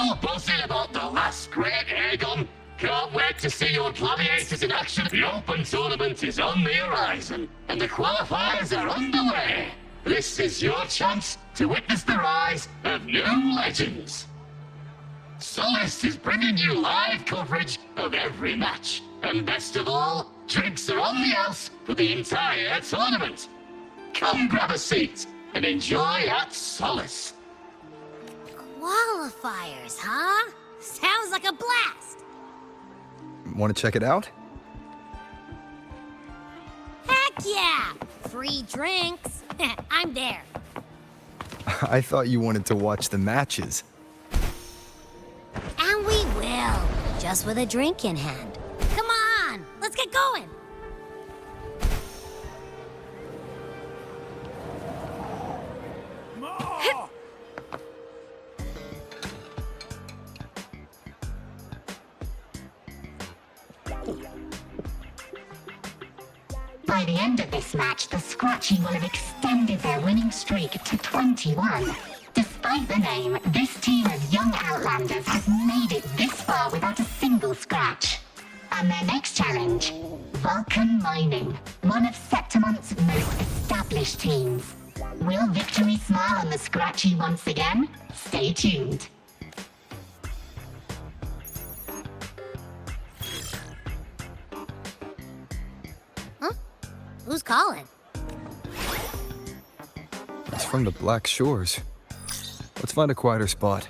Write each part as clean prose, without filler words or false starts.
all buzzing about the last great airgun? Can't wait to see your gladiators in action. The Open Tournament is on the horizon, and the qualifiers are underway. This is your chance to witness the rise of new legends. Solace is bringing you live coverage of every match. And best of all, drinks are on the house for the entire tournament. Come grab a seat and enjoy at Solace. Qualifiers, huh? Sounds like a blast! Want to check it out? Heck yeah! Free drinks. I'm there. I thought you wanted to watch the matches. And we will, just with a drink in hand. Come on, let's get going! By the end of this match, the Scratchy will have extended their winning streak to 21. Despite the name, this team of young Outlanders has made it this far without a single scratch. And their next challenge, Vulcan Mining, one of Septimont's most established teams. Will victory smile on the Scratchy once again? Stay tuned. Who's calling? It's from the Black Shores. Let's find a quieter spot.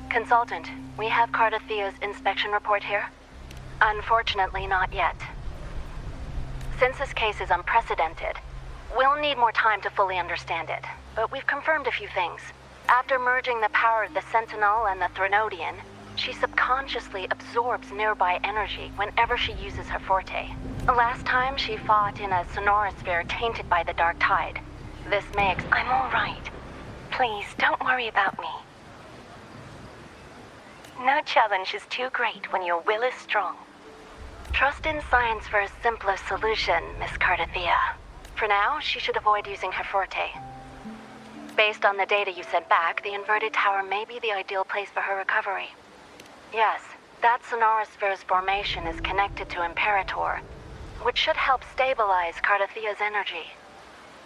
Consultant, we have Cardathea's inspection report here. Unfortunately, not yet. Since this case is unprecedented, we'll need more time to fully understand it, but we've confirmed a few things. After merging the power of the Sentinel and the Threnodian, she subconsciously absorbs nearby energy whenever she uses her forte. Last time she fought in a sonorosphere tainted by the Dark Tide. This may I'm all right. Please, don't worry about me. No challenge is too great when your will is strong. Trust in science for a simpler solution, Miss Cardathea. For now, she should avoid using her forte. Based on the data you sent back, the inverted tower may be the ideal place for her recovery. Yes, that sonorosphere's formation is connected to Imperator, which should help stabilize Cardathea's energy.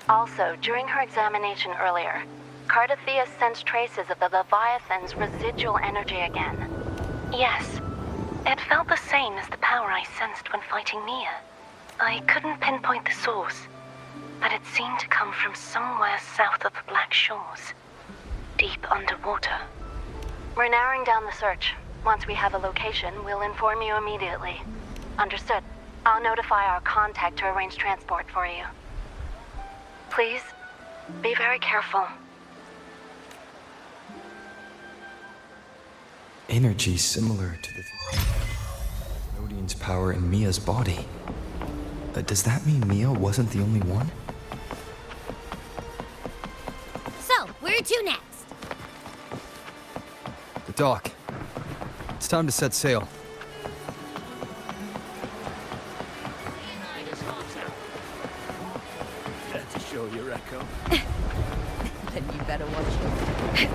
Also, during her examination earlier, Cardathea sensed traces of the Leviathan's residual energy again. Yes, it felt the same as the power I sensed when fighting Mia. I couldn't pinpoint the source, but it seemed to come from somewhere south of the Black Shores, deep underwater. We're narrowing down the search. Once we have a location, we'll inform you immediately. Understood. I'll notify our contact to arrange transport for you. Please, be very careful. Energy similar to the Rodian's power in Mia's body. Does that mean Mia wasn't the only one? So, where to next? The dock. It's time to set sail. Care to show your echo? Then you better watch it.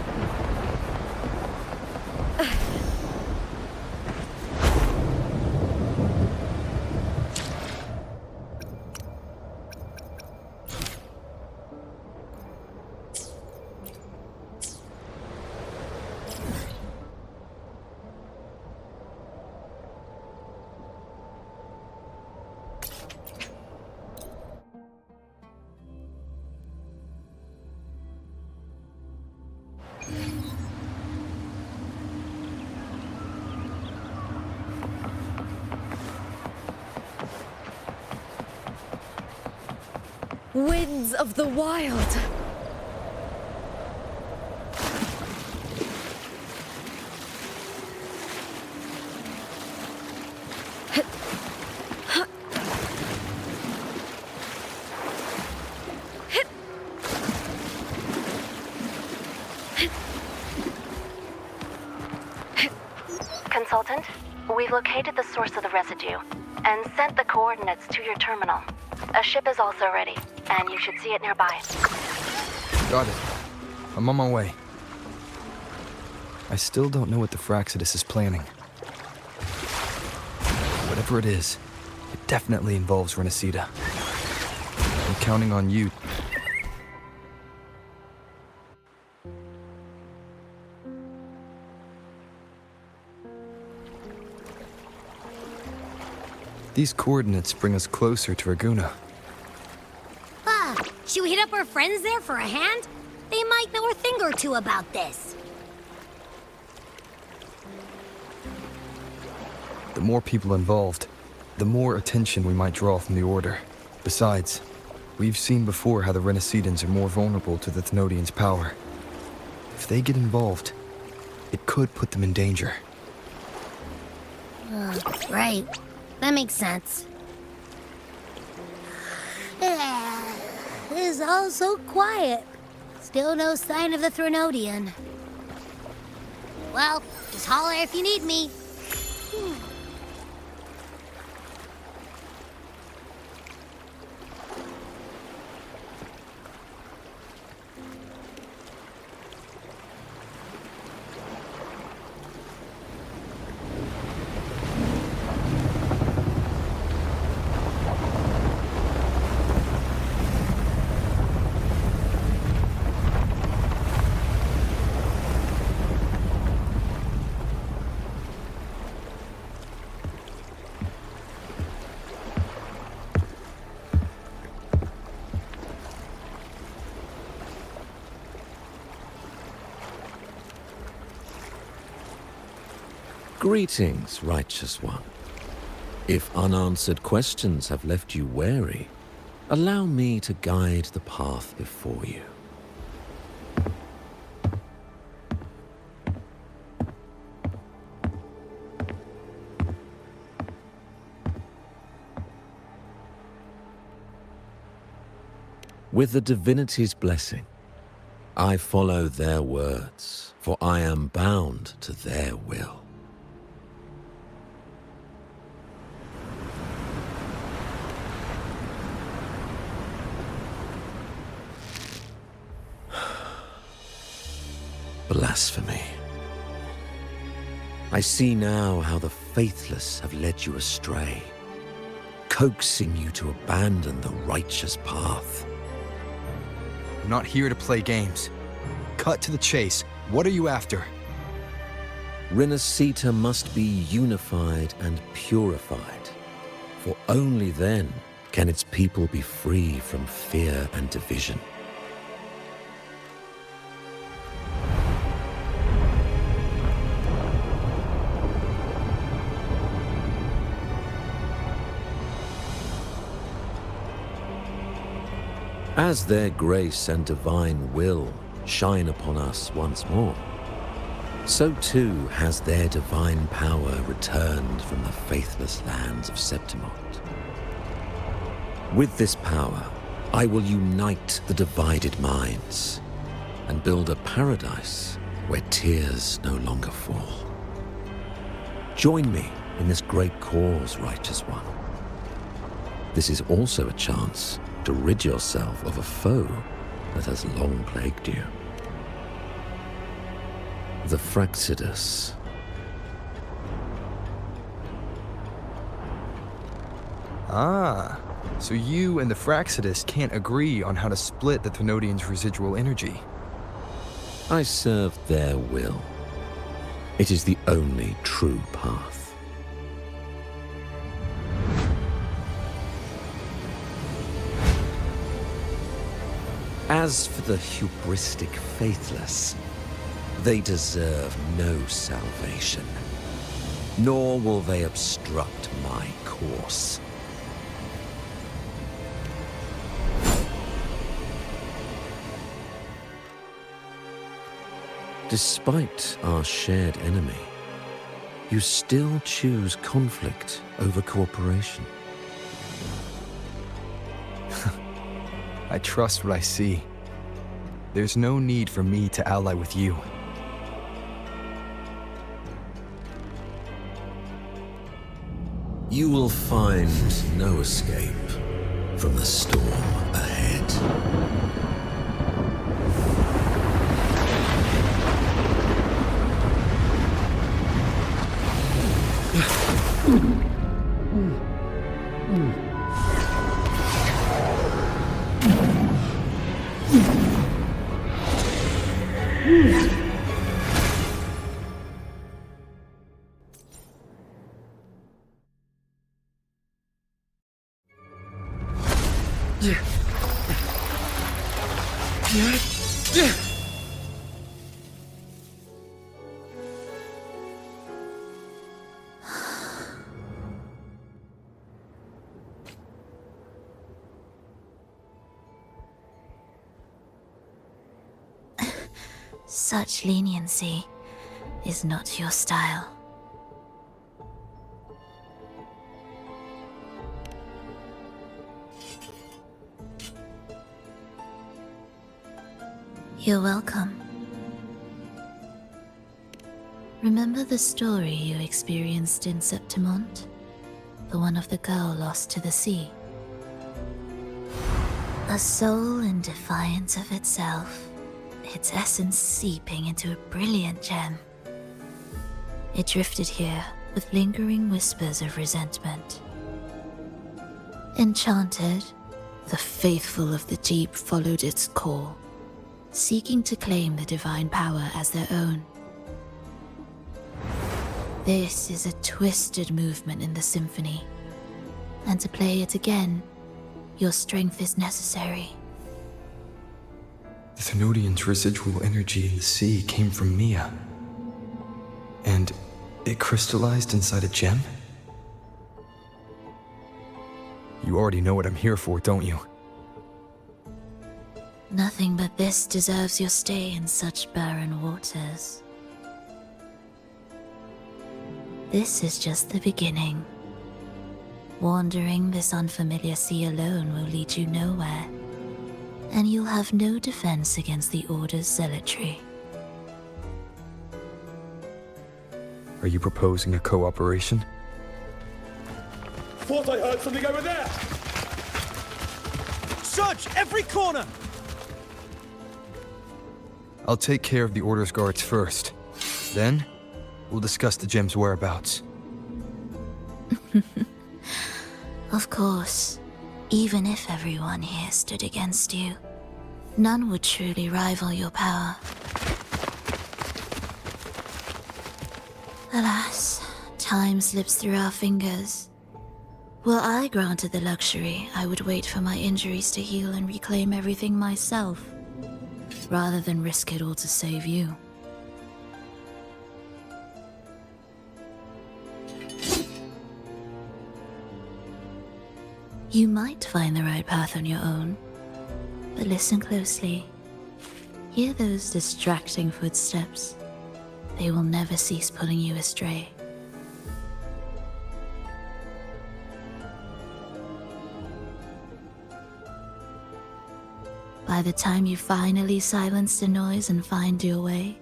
Winds of the Wild! Consultant, we've We've located the source of the residue and sent the coordinates to your terminal. A ship is also ready, and you should see it nearby. Got it. I'm on my way. I still don't know what the Fraxidus is planning. Whatever it is, it definitely involves Renacida. I'm counting on you. These coordinates bring us closer to Raguna. Should we hit up our friends there for a hand? They might know a thing or two about this. The more people involved, the more attention we might draw from the Order. Besides, we've seen before how the Renacidans are more vulnerable to the Thenodians' power. If they get involved, it could put them in danger. Right. That makes sense. It's all so quiet. Still no sign of the Thenodian. Well, just holler if you need me. Greetings, righteous one. If unanswered questions have left you wary, allow me to guide the path before you. With the divinity's blessing, I follow their words, for I am bound to their will. Blasphemy. I see now how the faithless have led you astray, coaxing you to abandon the righteous path. I'm not here to play games. Cut to the chase. What are you after? Renacita must be unified and purified, for only then can its people be free from fear and division. As their grace and divine will shine upon us once more, so too has their divine power returned from the faithless lands of Septimont. With this power, I will unite the divided minds and build a paradise where tears no longer fall. Join me in this great cause, righteous one. This is also a chance to rid yourself of a foe that has long plagued you. The Fraxidus. Ah, so you and the Fraxidus can't agree on how to split the Thenodians' residual energy. I serve their will. It is the only true path. As for the hubristic faithless, they deserve no salvation, nor will they obstruct my course. Despite our shared enemy, you still choose conflict over cooperation. I trust what I see. There's no need for me to ally with you. You will find no escape from the storm ahead. Such leniency is not your style. You're welcome. Remember the story you experienced in Septimont? The one of the girl lost to the sea? A soul in defiance of itself, its essence seeping into a brilliant gem. It drifted here with lingering whispers of resentment. Enchanted, the faithful of the deep followed its call, seeking to claim the divine power as their own. This is a twisted movement in the symphony, and to play it again, your strength is necessary. The Thenodian's residual energy in the sea came from Mia. And it crystallized inside a gem? You already know what I'm here for, don't you? Nothing but this deserves your stay in such barren waters. This is just the beginning. Wandering this unfamiliar sea alone will lead you nowhere, and you'll have no defense against the Order's zealotry. Are you proposing a cooperation? Thought I heard something over there! Search every corner! I'll take care of the Order's guards first. Then, we'll discuss the gem's whereabouts. Of course, even if everyone here stood against you, none would truly rival your power. Alas, time slips through our fingers. Were I granted the luxury, I would wait for my injuries to heal and reclaim everything myself, rather than risk it all to save you. You might find the right path on your own, but listen closely. Hear those distracting footsteps. They will never cease pulling you astray. By the time you finally silence the noise and find your way,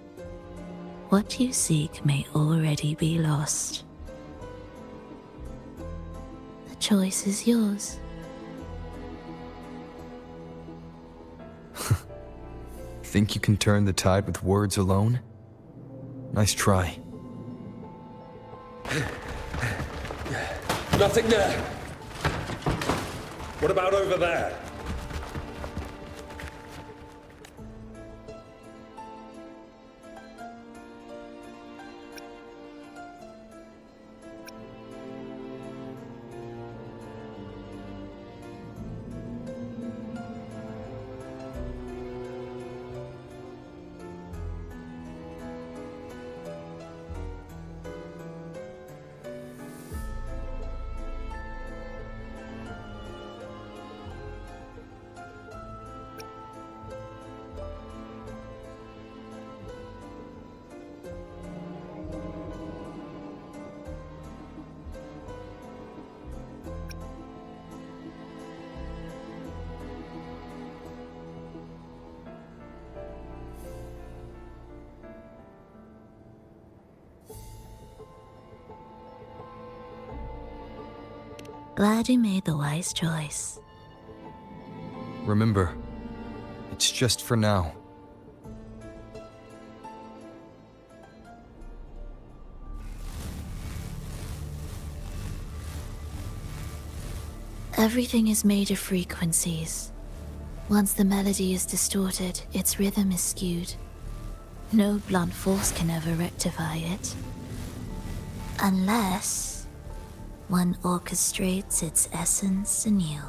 what you seek may already be lost. The choice is yours. Think you can turn the tide with words alone? Nice try. Nothing there! What about over there? Glad you made the wise choice. Remember, it's just for now. Everything is made of frequencies. Once the melody is distorted, its rhythm is skewed. No blunt force can ever rectify it. Unless one orchestrates its essence anew.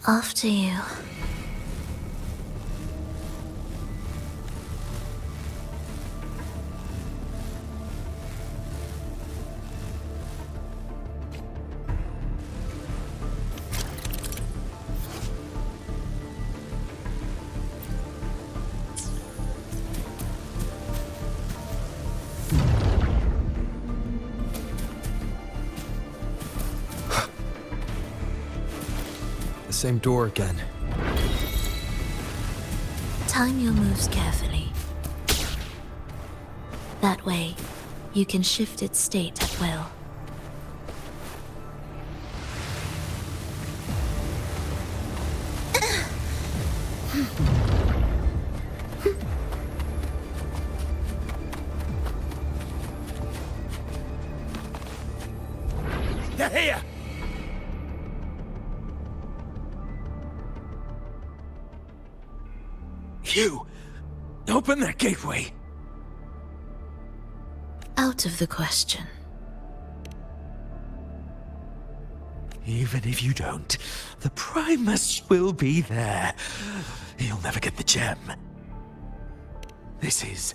After you. Same door again. Time your moves carefully. That way, you can shift its state at will. They're here! You! Open that gateway! Out of the question. Even if you don't, the Primus will be there. He'll never get the gem. This is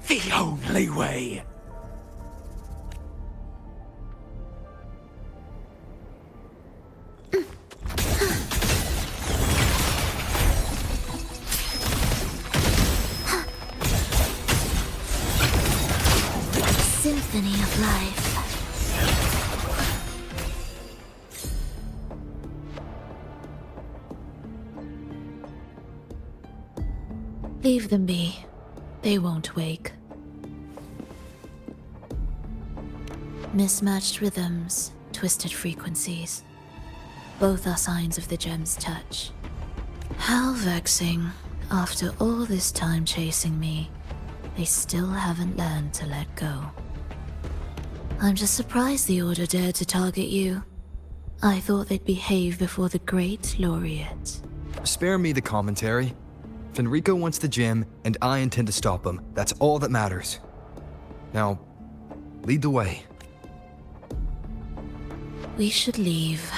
the only way. Symphony of life. Leave them be. They won't wake. Mismatched rhythms, twisted frequencies. Both are signs of the gem's touch. How vexing. After all this time chasing me, they still haven't learned to let go. I'm just surprised the Order dared to target you. I thought they'd behave before the Great Laureate. Spare me the commentary. Fenrico wants the gem, and I intend to stop him. That's all that matters. Now, lead the way. We should leave.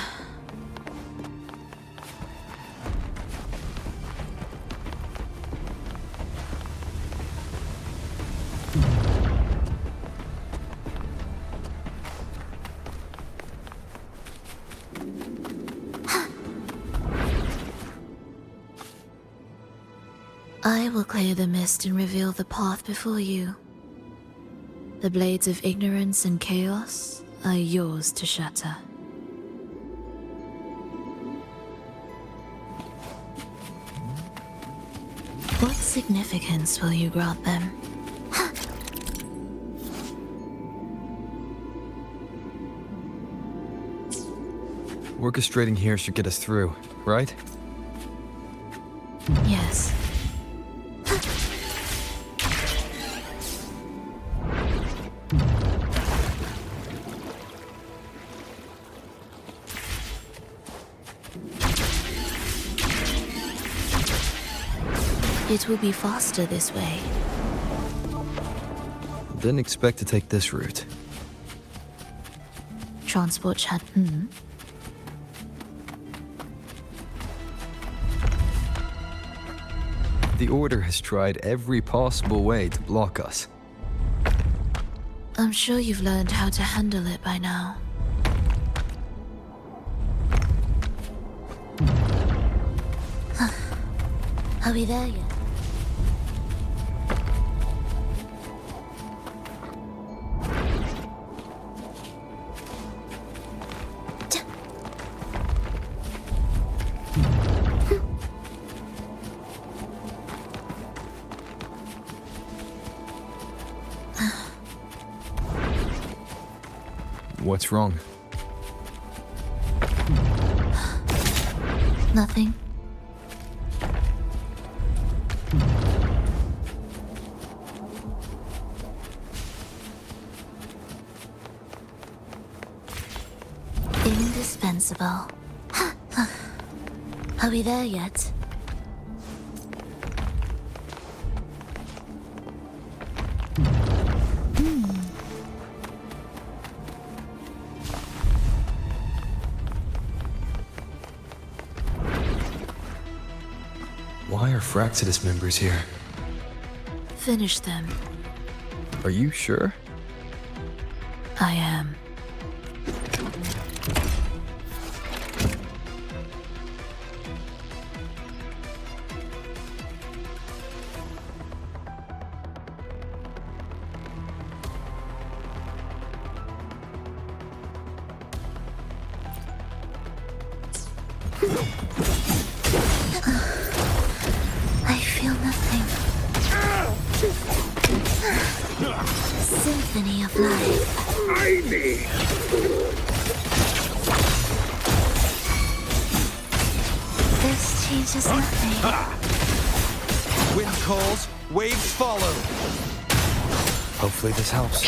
I will clear the mist and reveal the path before you. The blades of ignorance and chaos are yours to shatter. What significance will you grant them? Orchestrating here should get us through, right? Yes. It will be faster this way. Didn't expect to take this route. Transport chat. The Order has tried every possible way to block us. I'm sure you've learned how to handle it by now. Are we there yet? What's wrong? Nothing. Indispensable. Are we there yet? Why are Fraxidus members here? Finish them. Are you sure? I am. I feel nothing. Symphony of life. This changes nothing. Wind calls, waves follow. Hopefully this helps.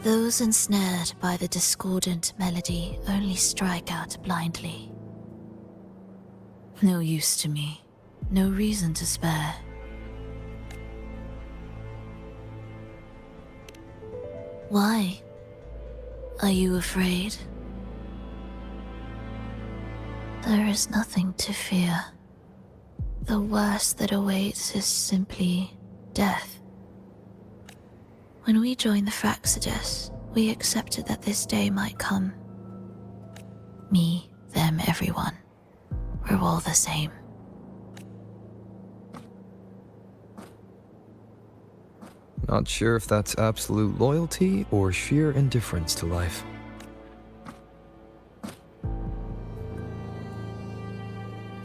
Those ensnared by the discordant melody only strike out blindly. No use to me, no reason to spare. Why? Are you afraid? There is nothing to fear. The worst that awaits is simply death. When we joined the Fraxidus, we accepted that this day might come. Me, them, everyone. We're all the same. Not sure if that's absolute loyalty or sheer indifference to life.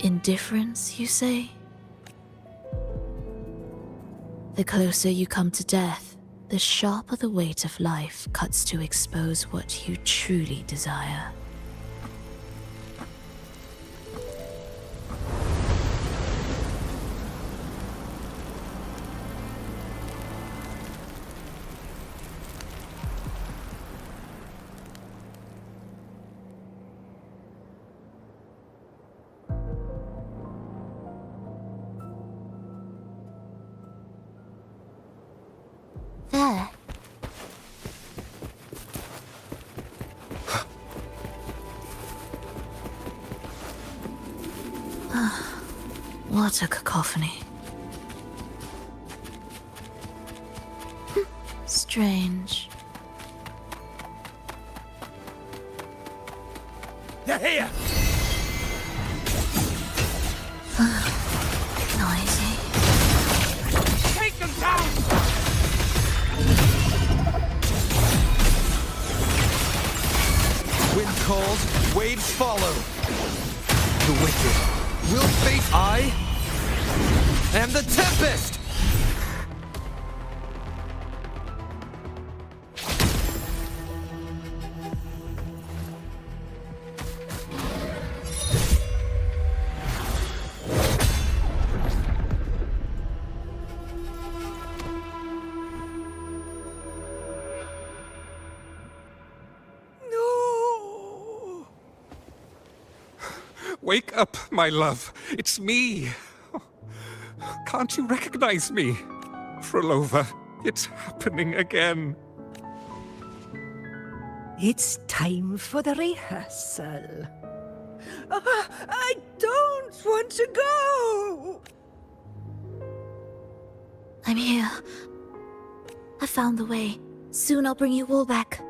Indifference, you say? The closer you come to death, the sharper the weight of life cuts to expose what you truly desire. There. What a cacophony. Strange. They're here! Noisy. Take them down! Wind calls, waves follow. The wicked will face I am the Tempest! Wake up, my love. It's me. Can't you recognize me? Frolova, it's happening again. It's time for the rehearsal. I don't want to go! I'm here. I found the way. Soon I'll bring you all back.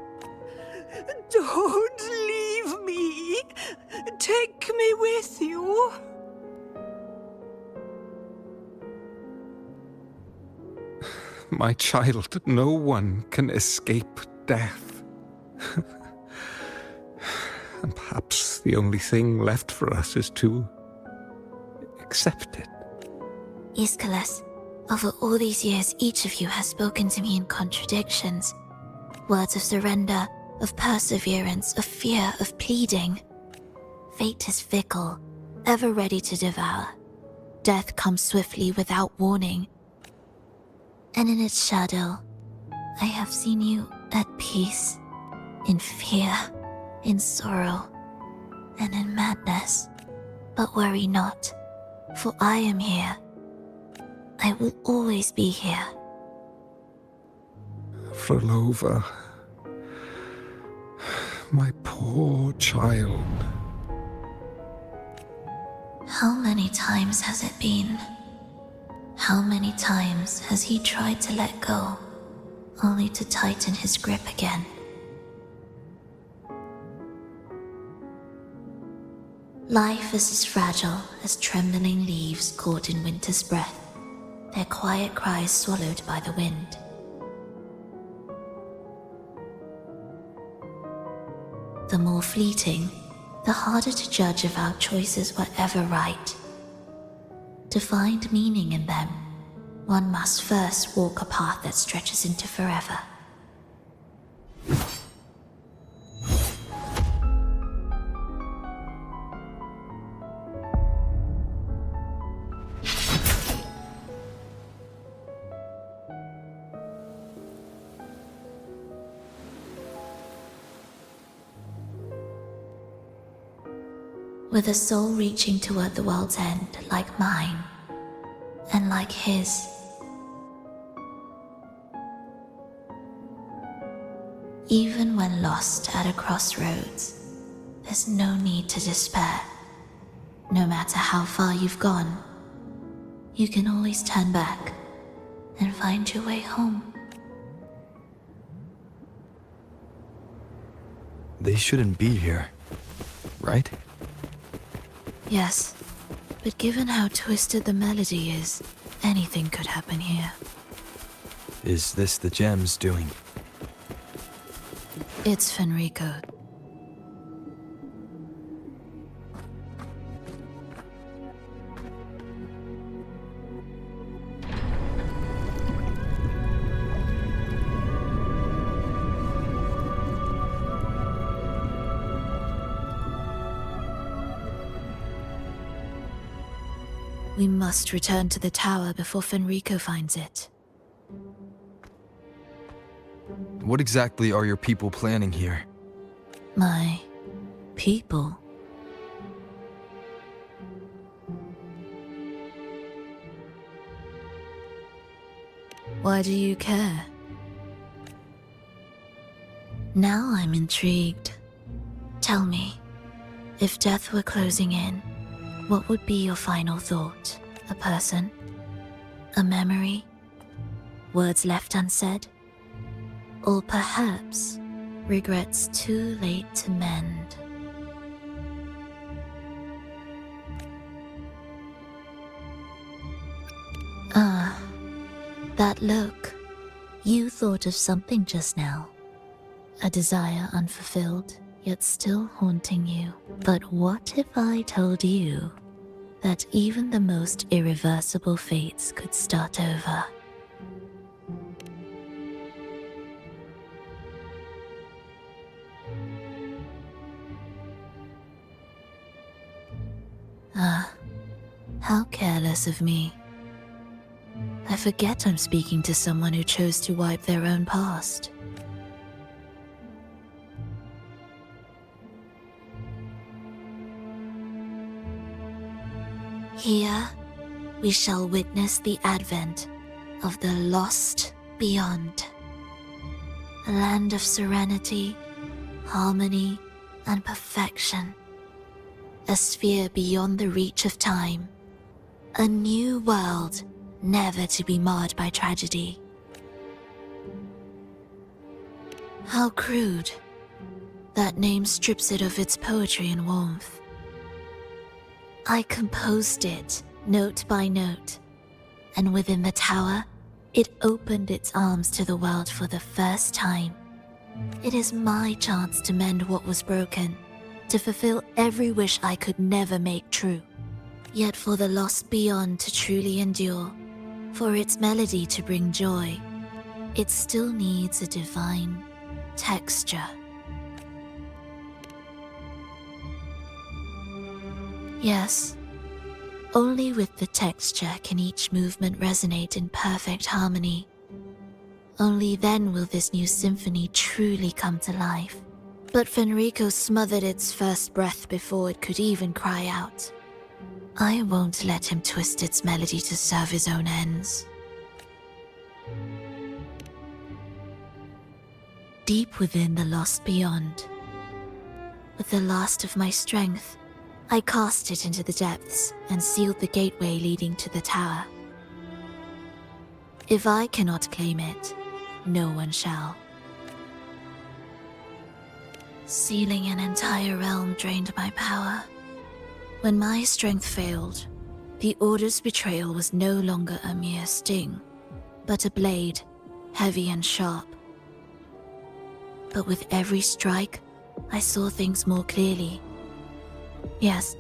Don't leave me! Take me with you! My child, no one can escape death. And perhaps the only thing left for us is to accept it. Iskalas, over all these years, each of you has spoken to me in contradictions. Words of surrender, of perseverance, of fear, of pleading. Fate is fickle, ever ready to devour. Death comes swiftly without warning. And in its shadow, I have seen you at peace, in fear, in sorrow, and in madness. But worry not, for I am here. I will always be here. Frolova, my poor child. How many times has it been? How many times has he tried to let go, only to tighten his grip again? Life is as fragile as trembling leaves caught in winter's breath, their quiet cries swallowed by the wind. The more fleeting, the harder to judge if our choices were ever right. To find meaning in them, one must first walk a path that stretches into forever. With a soul reaching toward the world's end like mine, and like his. Even when lost at a crossroads, there's no need to despair. No matter how far you've gone, you can always turn back and find your way home. They shouldn't be here, right? Yes, but given how twisted the melody is, anything could happen here. Is this the gem's doing? It's Fenrico. We must return to the tower before Fenrico finds it. What exactly are your people planning here? My people? Why do you care? Now I'm intrigued. Tell me, if death were closing in, what would be your final thought? A person? A memory? Words left unsaid? Or perhaps regrets too late to mend? Ah, that look. You thought of something just now. A desire unfulfilled, yet still haunting you. But what if I told you that even the most irreversible fates could start over? Ah, how careless of me. I forget I'm speaking to someone who chose to wipe their own past. Here, we shall witness the advent of the lost beyond. A land of serenity, harmony, and perfection. A sphere beyond the reach of time. A new world never to be marred by tragedy. How crude. That name strips it of its poetry and warmth. I composed it, note by note, and within the tower, it opened its arms to the world for the first time. It is my chance to mend what was broken, to fulfill every wish I could never make true. Yet for the lost beyond to truly endure, for its melody to bring joy, it still needs a divine texture. Yes, only with the texture can each movement resonate in perfect harmony. Only then will this new symphony truly come to life. But Fenrico smothered its first breath before it could even cry out. I won't let him twist its melody to serve his own ends. Deep within the lost beyond, with the last of my strength, I cast it into the depths and sealed the gateway leading to the tower. If I cannot claim it, no one shall. Sealing an entire realm drained my power. When my strength failed, the Order's betrayal was no longer a mere sting, but a blade, heavy and sharp. But with every strike, I saw things more clearly. Yes,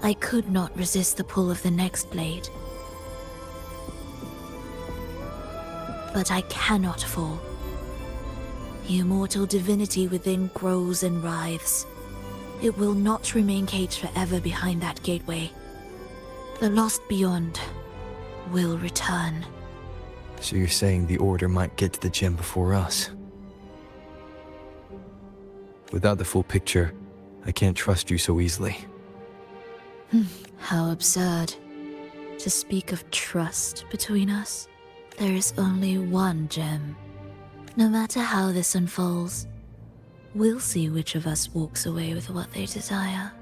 I could not resist the pull of the next blade. But I cannot fall. The immortal divinity within grows and writhes. It will not remain caged forever behind that gateway. The lost beyond will return. So you're saying the Order might get to the gem before us? Without the full picture, I can't trust you so easily. How absurd. To speak of trust between us, there is only one gem. No matter how this unfolds, we'll see which of us walks away with what they desire.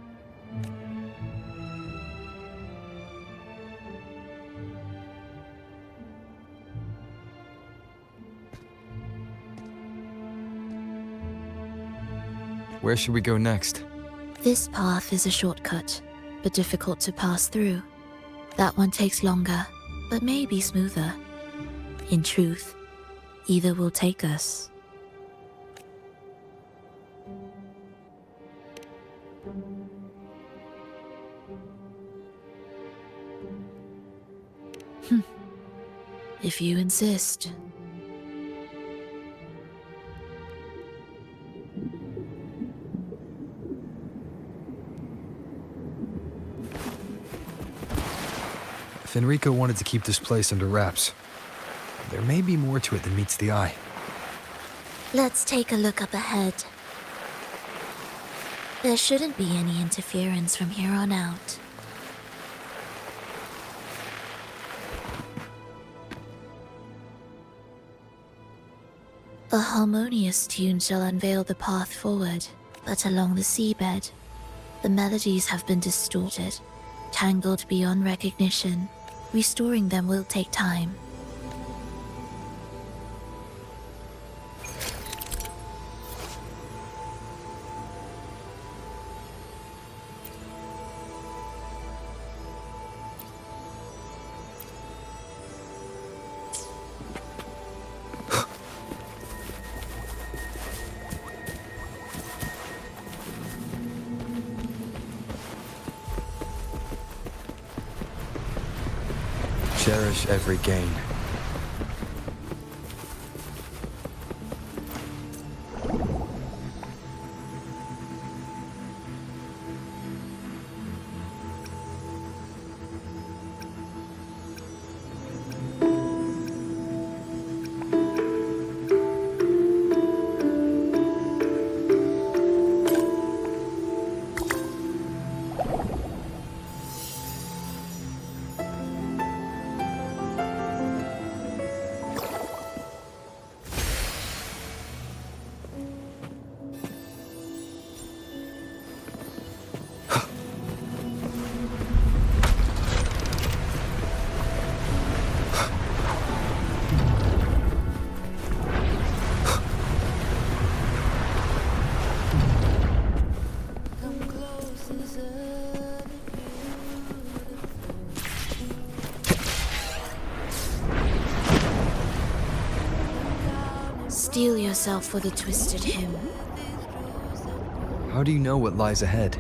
Where should we go next? This path is a shortcut, but difficult to pass through. That one takes longer, but may be smoother. In truth, either will take us. If you insist. Fenrico wanted to keep this place under wraps. There may be more to it than meets the eye. Let's take a look up ahead. There shouldn't be any interference from here on out. A harmonious tune shall unveil the path forward, but along the seabed, the melodies have been distorted, tangled beyond recognition. Restoring them will take time. Cherish every gain. Steel yourself for the twisted hymn. How do you know what lies ahead?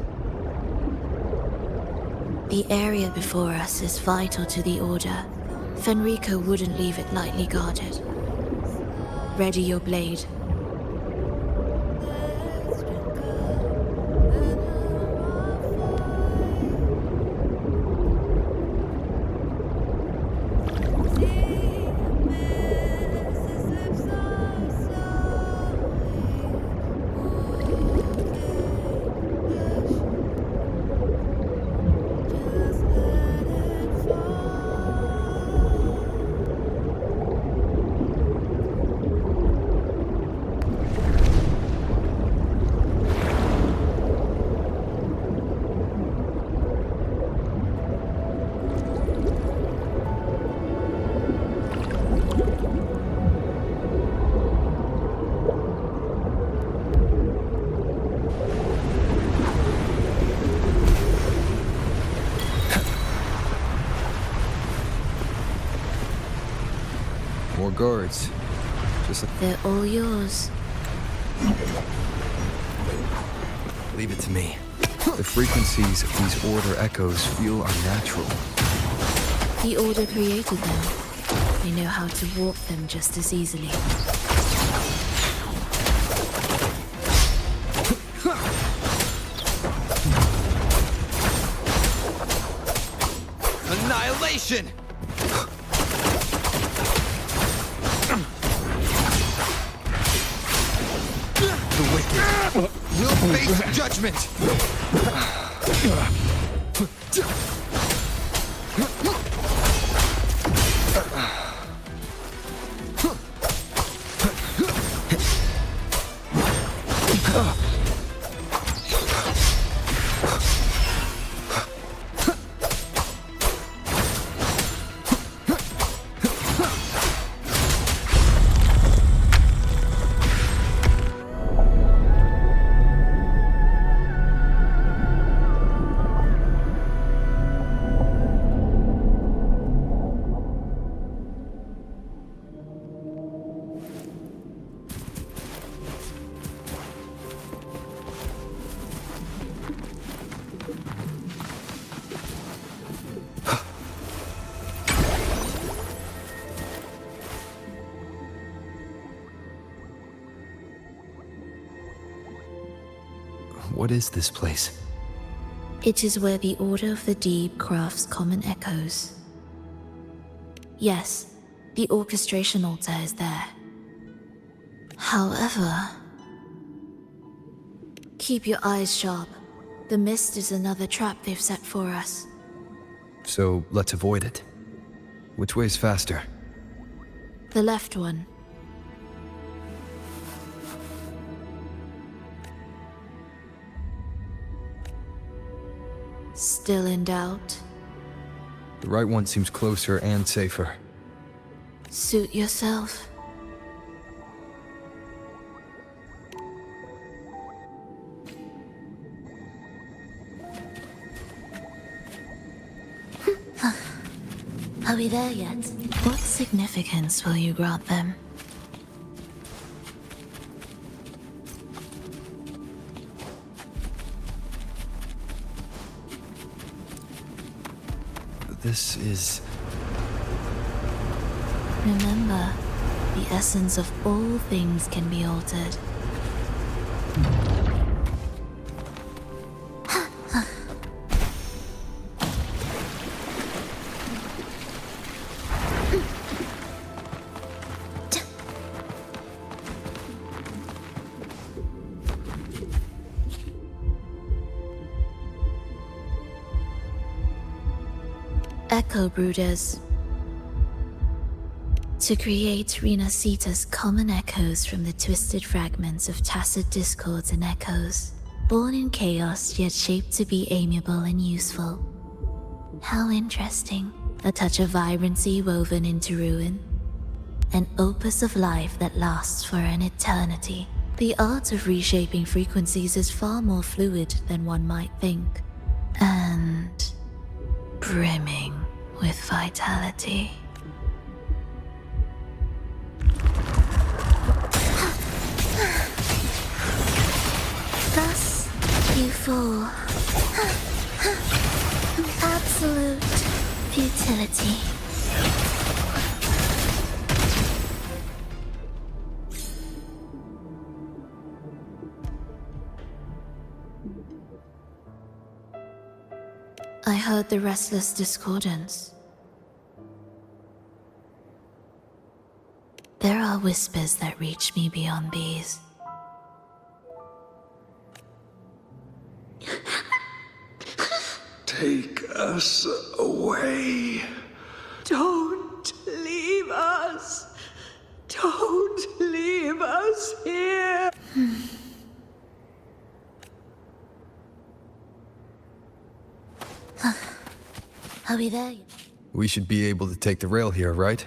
The area before us is vital to the Order. Fenrico wouldn't leave it lightly guarded. Ready your blade. More guards. Just like... They're all yours. Leave it to me. The frequencies of these Order echoes feel unnatural. The Order created them. They know how to warp them just as easily. Annihilation! The wicked will face judgment! What is this place? It is where the Order of the Deep crafts common echoes. Yes, the orchestration altar is there. However, keep your eyes sharp. The mist is another trap they've set for us. So let's avoid it. Which way's faster? The left one. Still in doubt? The right one seems closer and safer. Suit yourself. Are we there yet? What significance will you grant them? This is... Remember, the essence of all things can be altered. Echo Brooders. To create Renacita's common echoes from the twisted fragments of tacit discords and echoes, born in chaos yet shaped to be amiable and useful. How interesting. A touch of vibrancy woven into ruin. An opus of life that lasts for an eternity. The art of reshaping frequencies is far more fluid than one might think. and brimming with vitality. Thus you fall. Absolute futility. I heard the restless discordance. There are whispers that reach me beyond these. Take us away. Don't leave us. Don't leave us here. Are we there? We should be able to take the rail here, right?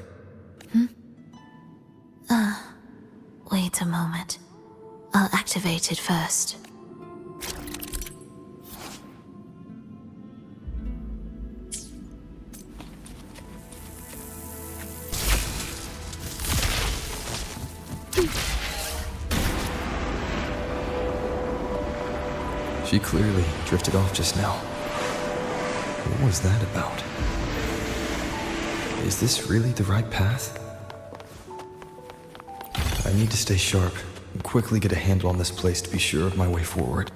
Wait a moment. I'll activate it first. She clearly drifted off just now. What was that about? Is this really the right path? I need to stay sharp and quickly get a handle on this place to be sure of my way forward.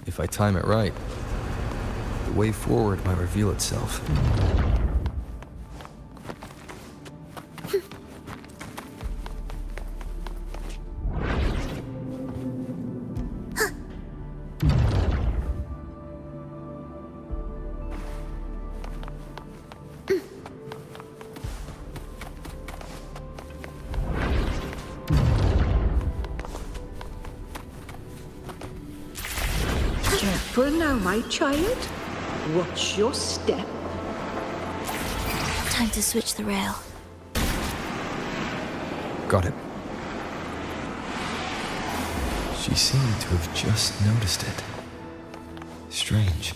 If I time it right, the way forward might reveal itself. Careful now, my child. Watch your step. Time to switch the rail. Got it. She seemed to have just noticed it. Strange.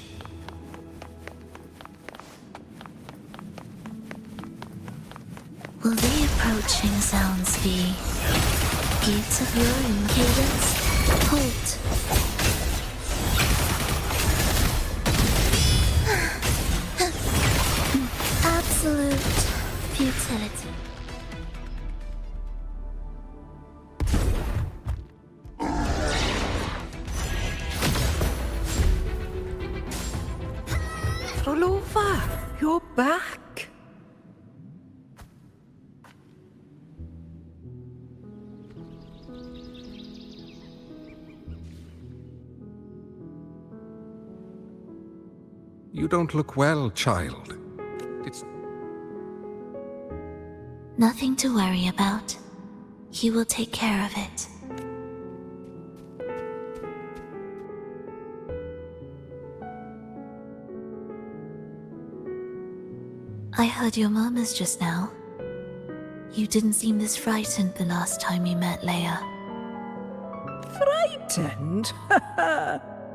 Will the approaching sounds be gates of roaring cadence? Halt. Absolute futility. Roll over. You're back. You don't look well, child. It's... Nothing to worry about. He will take care of it. I heard your murmurs just now. You didn't seem this frightened the last time we met, Leia. Frightened?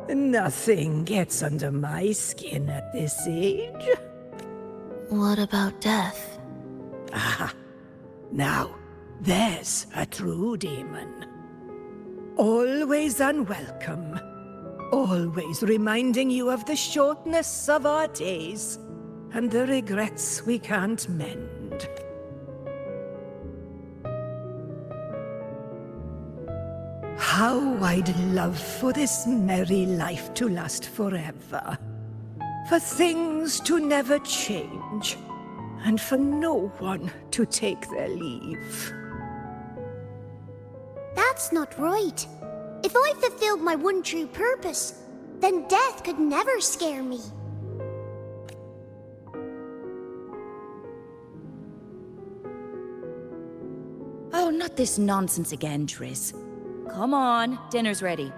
Nothing gets under my skin at this age. What about death? Ah, now, there's a true demon. Always unwelcome. Always reminding you of the shortness of our days and the regrets we can't mend. How I'd love for this merry life to last forever. For things to never change, and for no one to take their leave. That's not right. If I fulfilled my one true purpose, then death could never scare me. Oh, not this nonsense again, Triss. Come on, dinner's ready.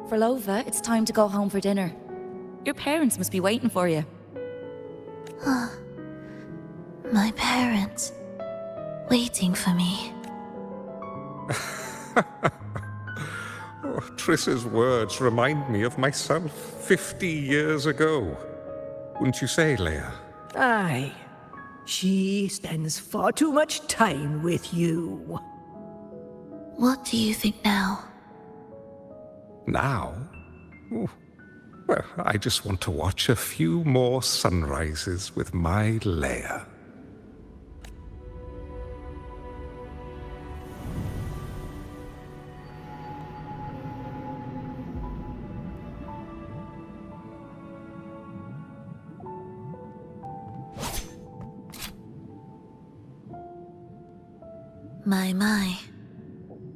Frolova, it's time to go home for dinner. Your parents must be waiting for you. My parents. waiting for me. Triss's words remind me of myself 50 years ago. Wouldn't you say, Leia? Aye. She spends far too much time with you. What do you think now? Now? Ooh. Well, I just want to watch a few more sunrises with my Leia. My.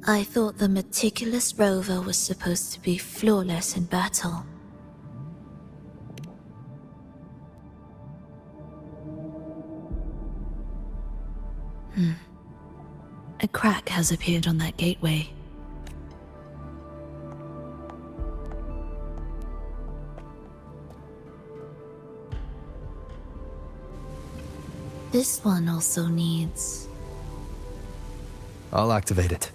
I thought the meticulous rover was supposed to be flawless in battle. A crack has appeared on that gateway. This one also needs... I'll activate it.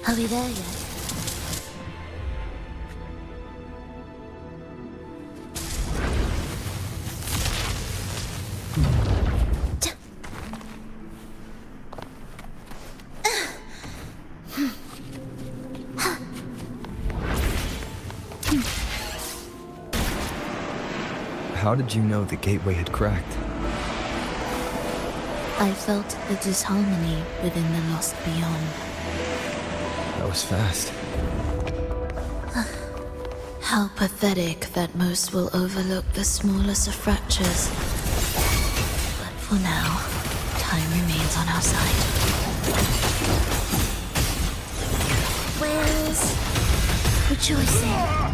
Are we there yet? How did you know the gateway had cracked? I felt the disharmony within the lost beyond. That was fast. How pathetic that most will overlook the smallest of fractures. But for now, time remains on our side. Where's rejoicing?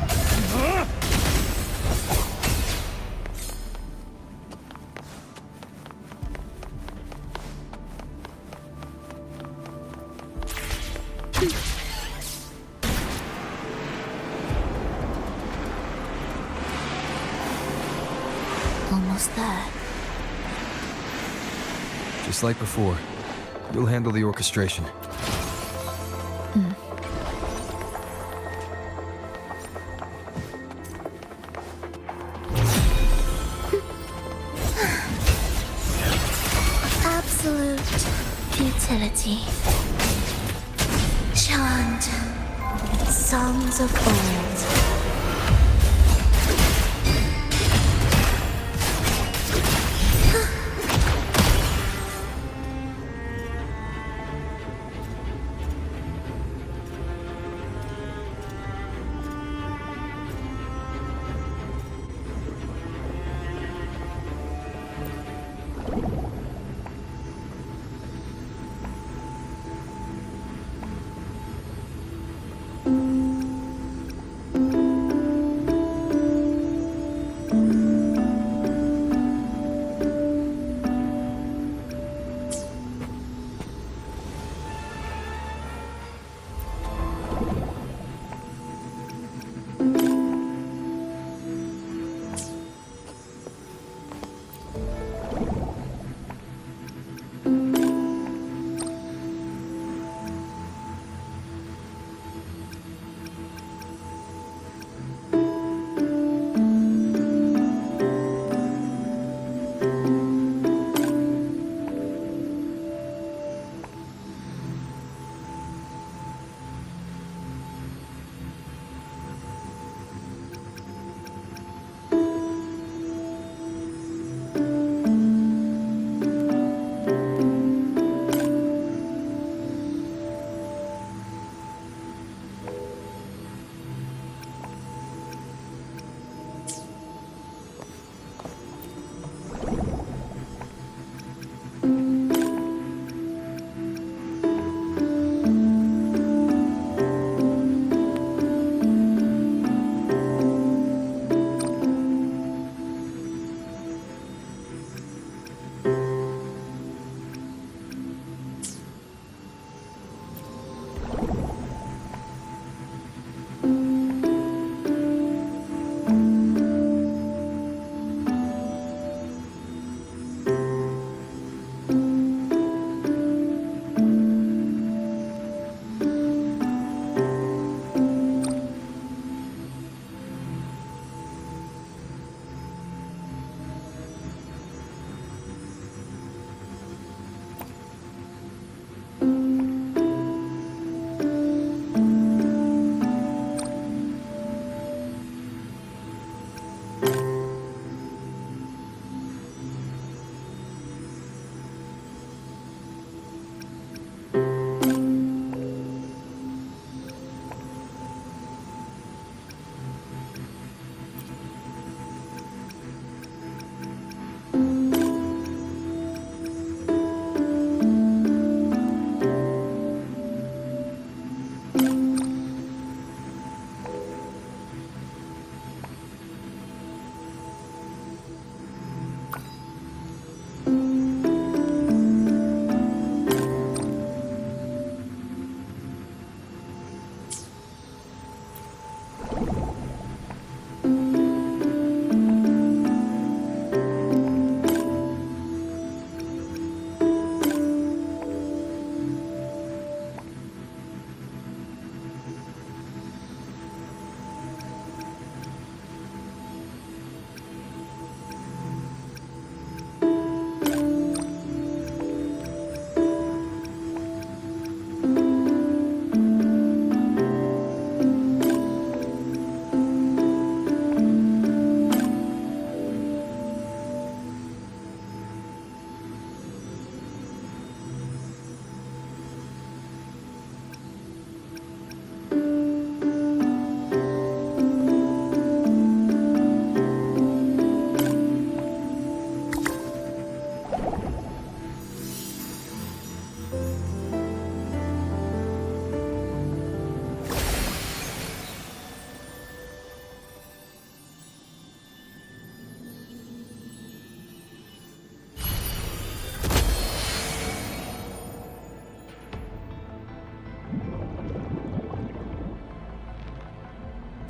Almost there. Just like before, you'll handle the orchestration. Absolute futility. Chant songs of old.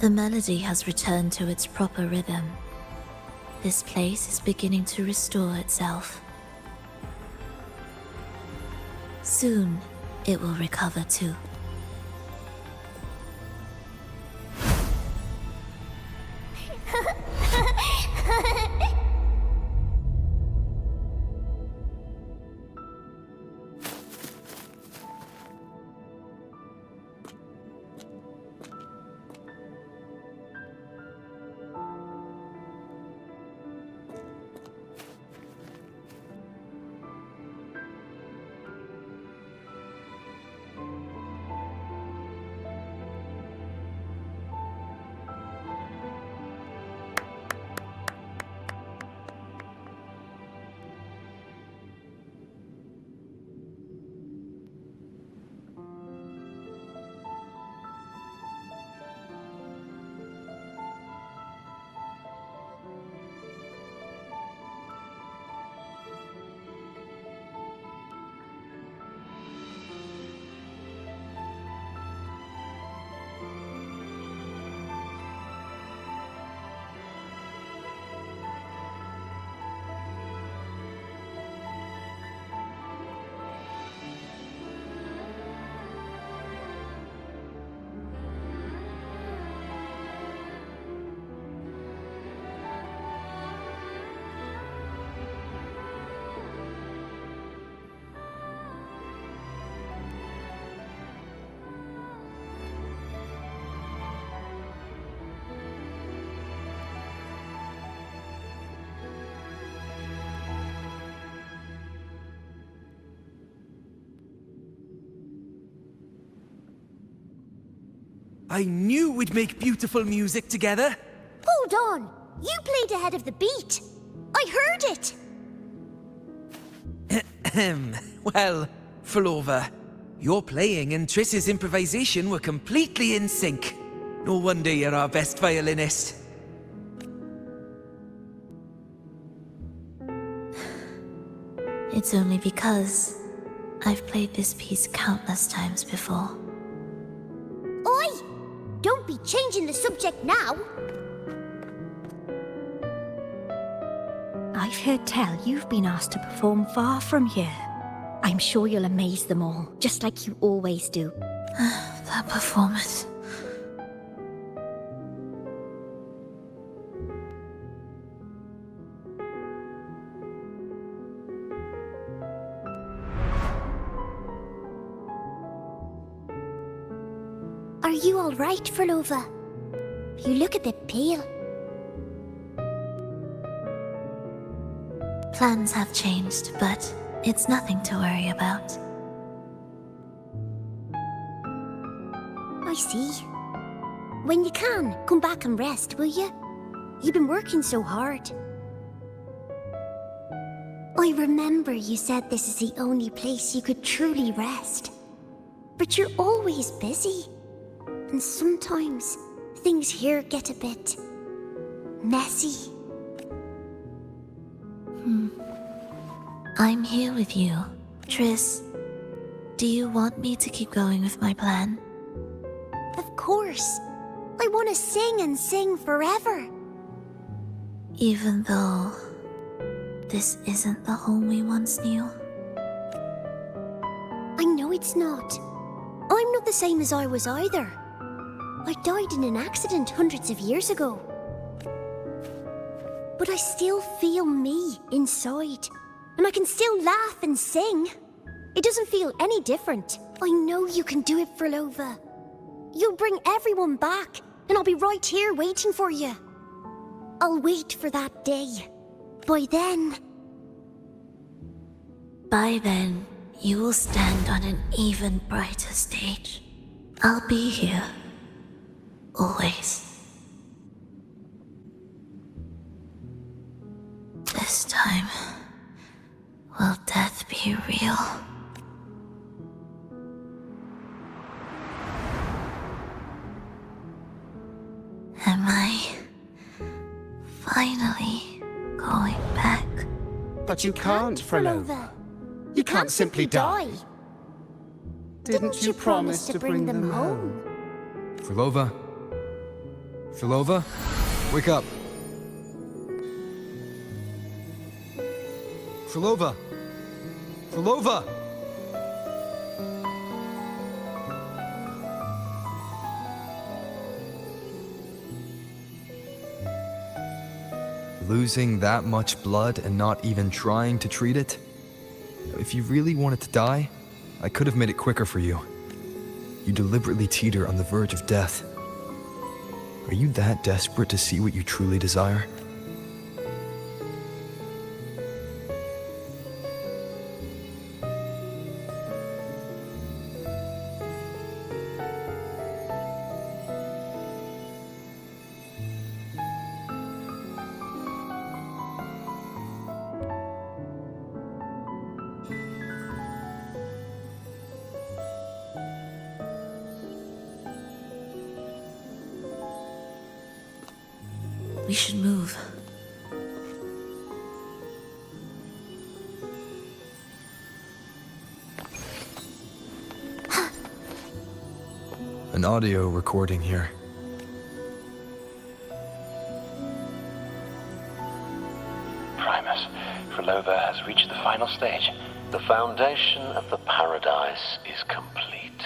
The melody has returned to its proper rhythm. This place is beginning to restore itself. Soon, it will recover too. I knew we'd make beautiful music together. Hold on! You played ahead of the beat! I heard it! Well, Flova, your playing and Triss's improvisation were completely in sync. No wonder you're our best violinist. It's only because I've played this piece countless times before. Oi! Don't be changing the subject now! I've heard tell you've been asked to perform far from here. I'm sure you'll amaze them all, just like you always do. That performance. Are you alright, Flova? You look a bit pale. Plans have changed, but it's nothing to worry about. I see. When you can, come back and rest, will you? You've been working so hard. I remember you said this is the only place you could truly rest. But you're always busy. And sometimes things here get a bit messy. I'm here with you. Triss, do you want me to keep going with my plan? Of course. I want to sing and sing forever. Even though this isn't the home we once knew. I know it's not. I'm not the same as I was either. I died in an accident hundreds of years ago. But I still feel me inside. And I can still laugh and sing. It doesn't feel any different. I know you can do it, Flova. You'll bring everyone back, and I'll be right here waiting for you. I'll wait for that day. By then, you will stand on an even brighter stage. I'll be here. Always. This time, will death be real? Am I finally going back? But you can't, Flova. You can't simply die. Didn't you promise to bring them home? Flova, Philova, wake up. Philova! Philova! Losing that much blood and not even trying to treat it? If you really wanted to die, I could have made it quicker for you. You deliberately teeter on the verge of death. Are you that desperate to see what you truly desire? We should move. An audio recording here. Primus, Frolova has reached the final stage. The foundation of the paradise is complete.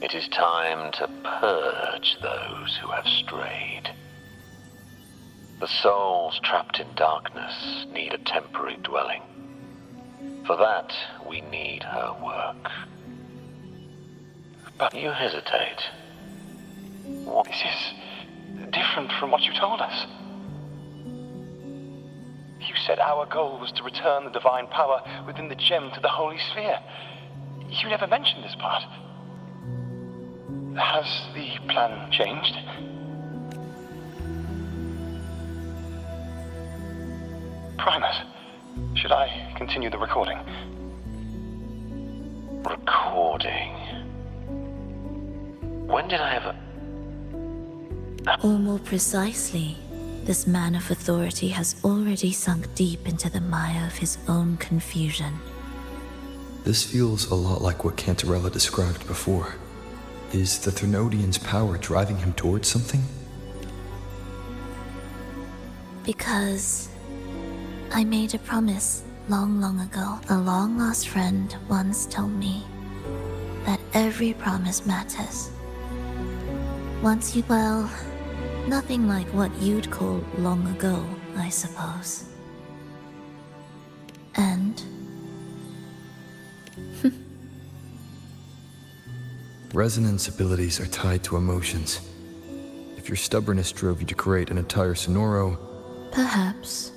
It is time to purge those who have strayed. The souls trapped in darkness need a temporary dwelling. For that, we need her work. But you hesitate. What? This is different from what you told us. You said our goal was to return the divine power within the gem to the Holy Sphere. You never mentioned this part. Has the plan changed? Primus, should I continue the recording? Recording? When did I ever... Or more precisely, this man of authority has already sunk deep into the mire of his own confusion. This feels a lot like what Cantarella described before. Is the Thermodian's power driving him towards something? Because I made a promise long, long ago. A long-lost friend once told me that every promise matters. Once you, well, nothing like what you'd call long ago, I suppose. And Resonance abilities are tied to emotions. If your stubbornness drove you to create an entire Sonoro, perhaps.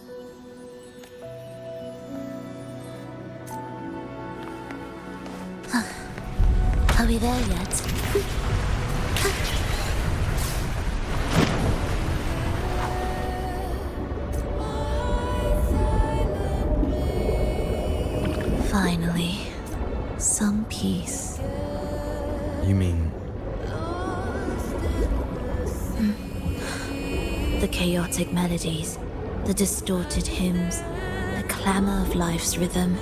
Are we there yet? Finally, some peace. you mean... The chaotic melodies, the distorted hymns, the clamor of life's rhythm.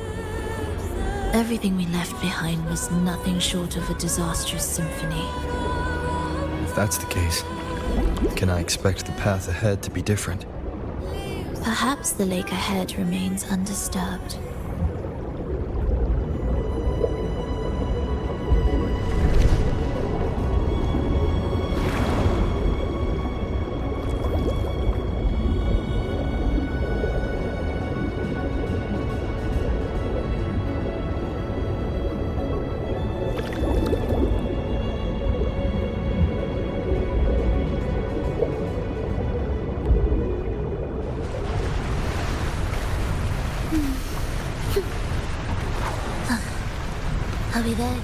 Everything we left behind was nothing short of a disastrous symphony. If that's the case, can I expect the path ahead to be different? Perhaps the lake ahead remains undisturbed. Are we there yet?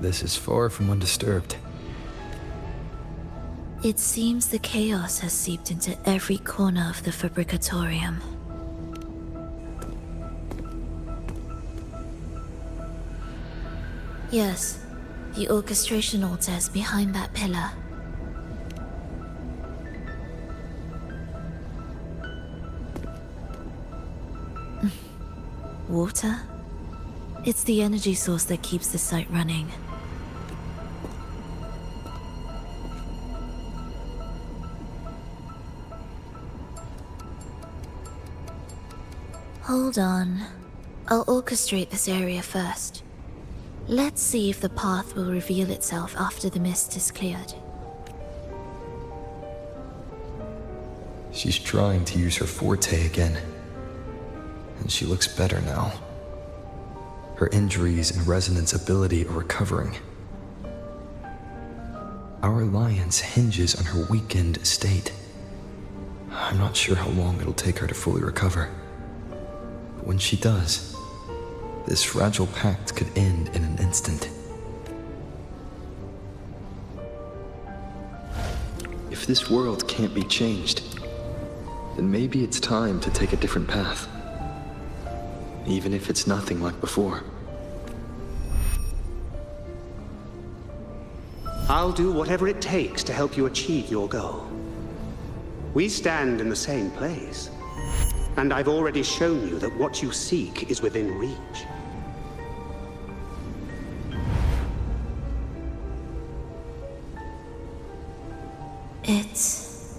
This is far from undisturbed. It seems the chaos has seeped into every corner of the Fabricatorium. Yes, the orchestration altar is behind that pillar. Water? It's the energy source that keeps the site running. Hold on. I'll orchestrate this area first. Let's see if the path will reveal itself after the mist is cleared. She's trying to use her forte again. And she looks better now. Her injuries and resonance ability are recovering. Our alliance hinges on her weakened state. I'm not sure how long it'll take her to fully recover. But when she does, this fragile pact could end in an instant. If this world can't be changed, then maybe it's time to take a different path. Even if it's nothing like before. I'll do whatever it takes to help you achieve your goal. We stand in the same place, and I've already shown you that what you seek is within reach. It's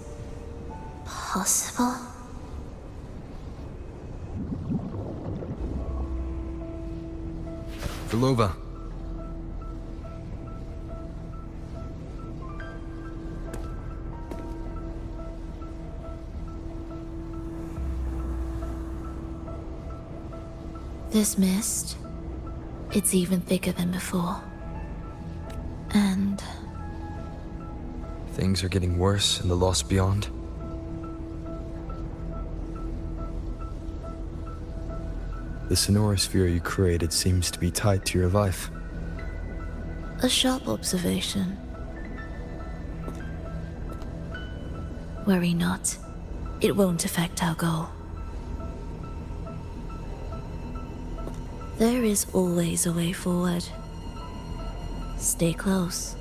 possible? Belova. This mist, it's even thicker than before. And Things are getting worse in the Lost Beyond. The sonorosphere you created seems to be tied to your life. a sharp observation. Worry not. It won't affect our goal. There is always a way forward. Stay close.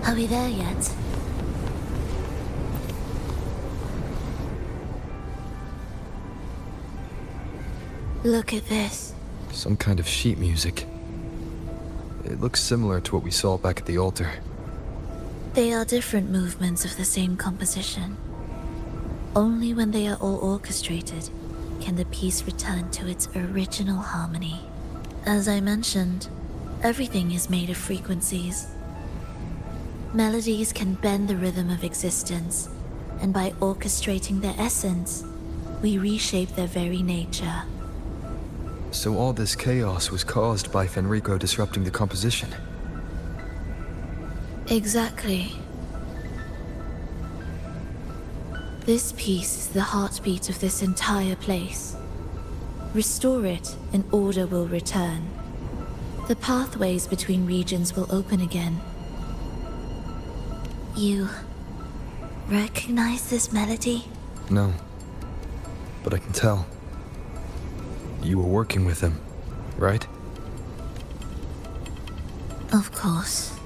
Are we there yet? Look at this. Some kind of sheet music. It looks similar to what we saw back at the altar. They are different movements of the same composition. Only when they are all orchestrated can the piece return to its original harmony. As I mentioned, everything is made of frequencies. Melodies can bend the rhythm of existence, and by orchestrating their essence, we reshape their very nature. So all this chaos was caused by Fenrico disrupting the composition. Exactly. This piece is the heartbeat of this entire place. Restore it, and order will return. The pathways between regions will open again. You recognize this melody? No. But I can tell. You were working with him, right? Of course.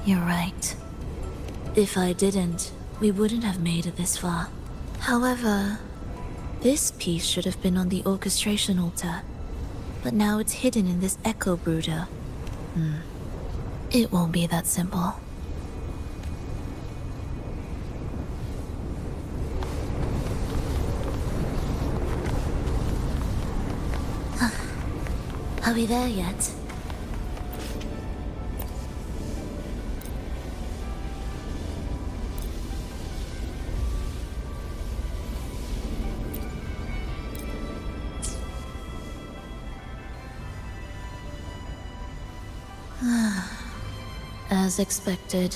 You're right. If I didn't, we wouldn't have made it this far. However, this piece should have been on the orchestration altar, but now it's hidden in this echo brooder. It won't be that simple. Are we there yet? As expected,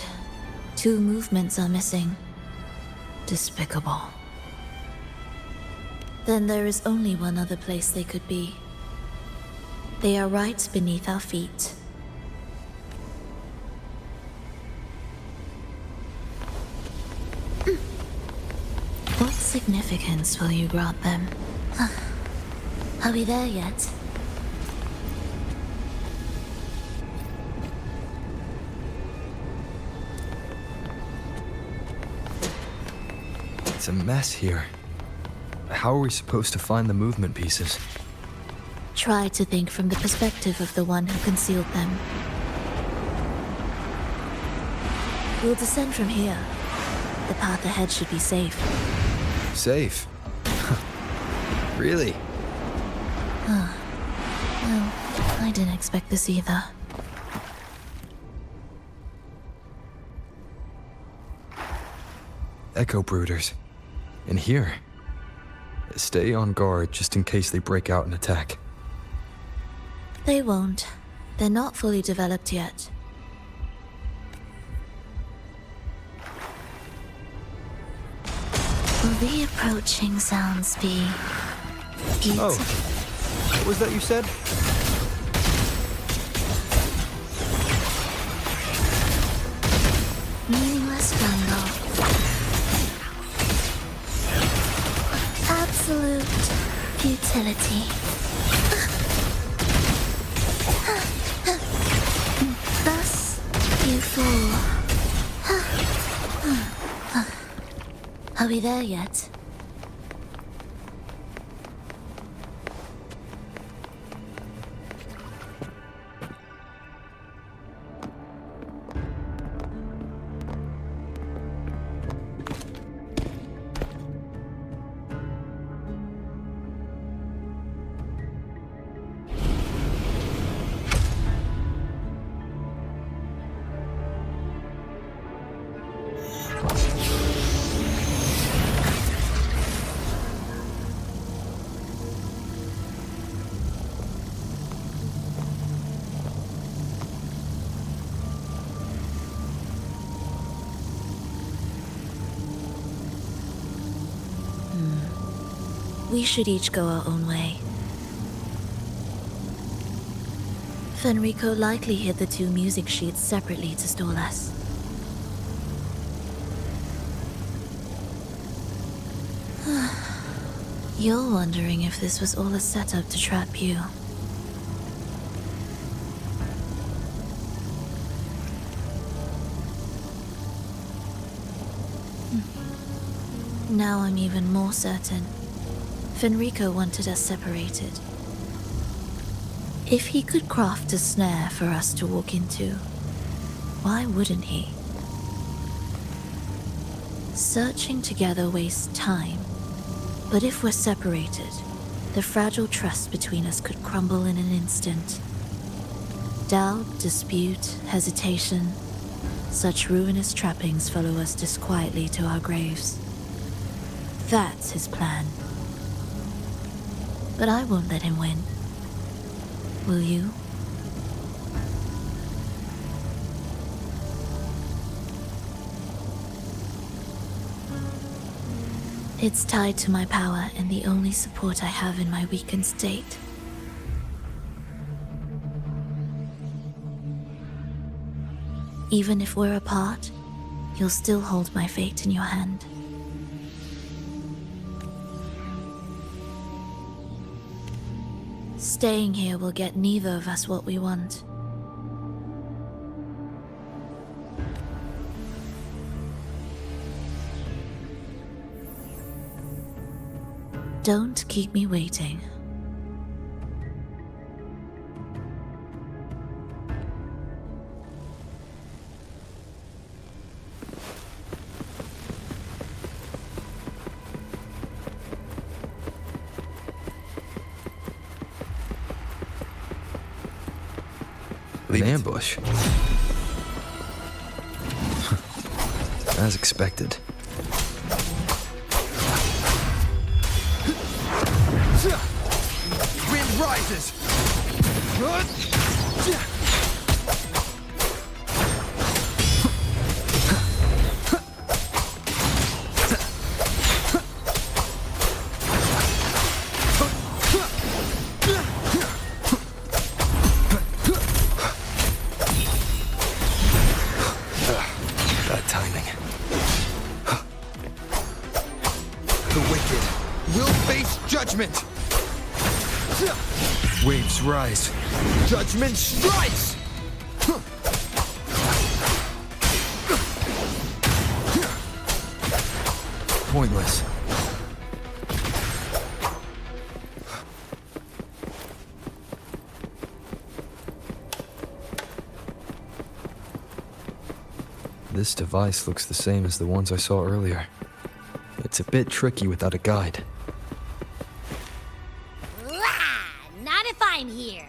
2 movements are missing. Despicable. Then there is only one other place they could be. They are right beneath our feet. What significance will you grant them? Are we there yet? It's a mess here. How are we supposed to find the movement pieces? Try to think from the perspective of the one who concealed them. We'll descend from here. The path ahead should be safe. Safe? Really? Well, I didn't expect this either. Echo brooders. In here. Stay on guard just in case they break out and attack. They won't. They're not fully developed yet. Will the approaching sounds be beautiful? Oh, what was that you said? Meaningless jungle. Absolute futility. Thus you fall. Are we there yet? We should each go our own way. Fenrico likely hid the 2 music sheets separately to stall us. You're wondering if this was all a setup to trap you. Now I'm even more certain. Fenrico wanted us separated. If he could craft a snare for us to walk into, why wouldn't he? Searching together wastes time, but if we're separated, the fragile trust between us could crumble in an instant. Doubt, dispute, hesitation, such ruinous trappings follow us disquietly to our graves. That's his plan. But I won't let him win. Will you? It's tied to my power and the only support I have in my weakened state. Even if we're apart, you'll still hold my fate in your hand. Staying here will get neither of us what we want. Don't keep me waiting. An ambush. As expected. Wind rises! The wicked will face judgment! Waves rise. Judgment strikes! Pointless. This device looks the same as the ones I saw earlier. It's a bit tricky without a guide. Not if I'm here.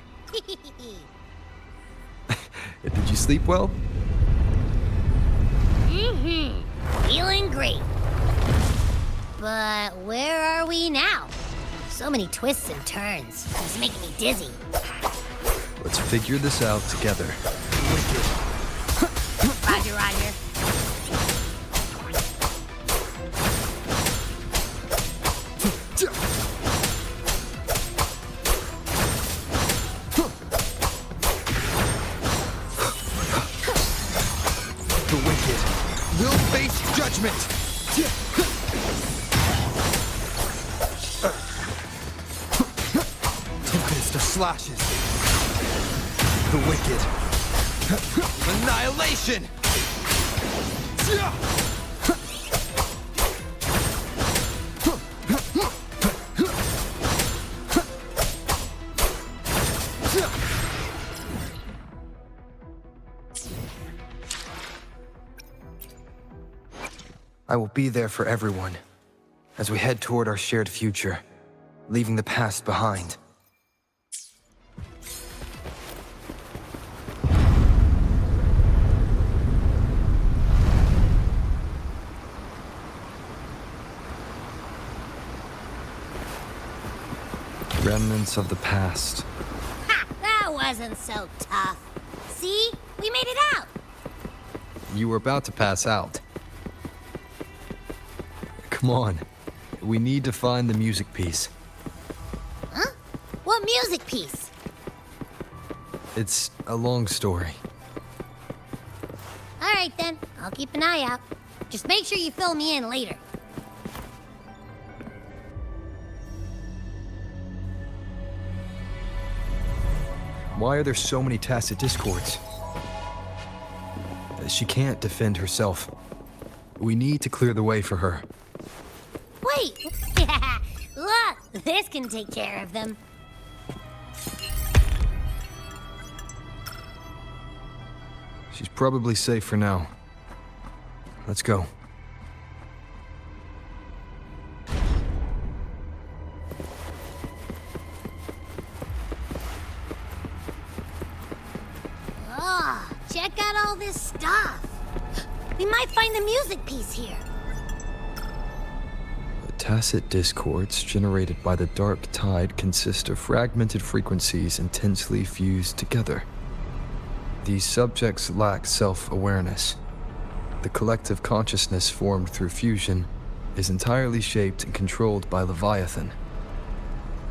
Did you sleep well? Feeling great. But where are we now? So many twists and turns. It's making me dizzy. Let's figure this out together. Roger, Roger. The wicked will face judgment! Tempest of slashes. The wicked. Annihilation! I will be there for everyone as we head toward our shared future, leaving the past behind. Remnants of the past. Ha! That wasn't so tough. See? We made it out. You were about to pass out. Come on. We need to find the music piece. Huh? What music piece? It's a long story. All right then. I'll keep an eye out. Just make sure you fill me in later. Why are there so many tacit discords? She can't defend herself. We need to clear the way for her. Wait! Look! This can take care of them. She's probably safe for now. Let's go. Oh, check out all this stuff. We might find the music piece here. The tacit discords generated by the dark tide consist of fragmented frequencies intensely fused together. These subjects lack self-awareness. The collective consciousness formed through fusion is entirely shaped and controlled by Leviathan.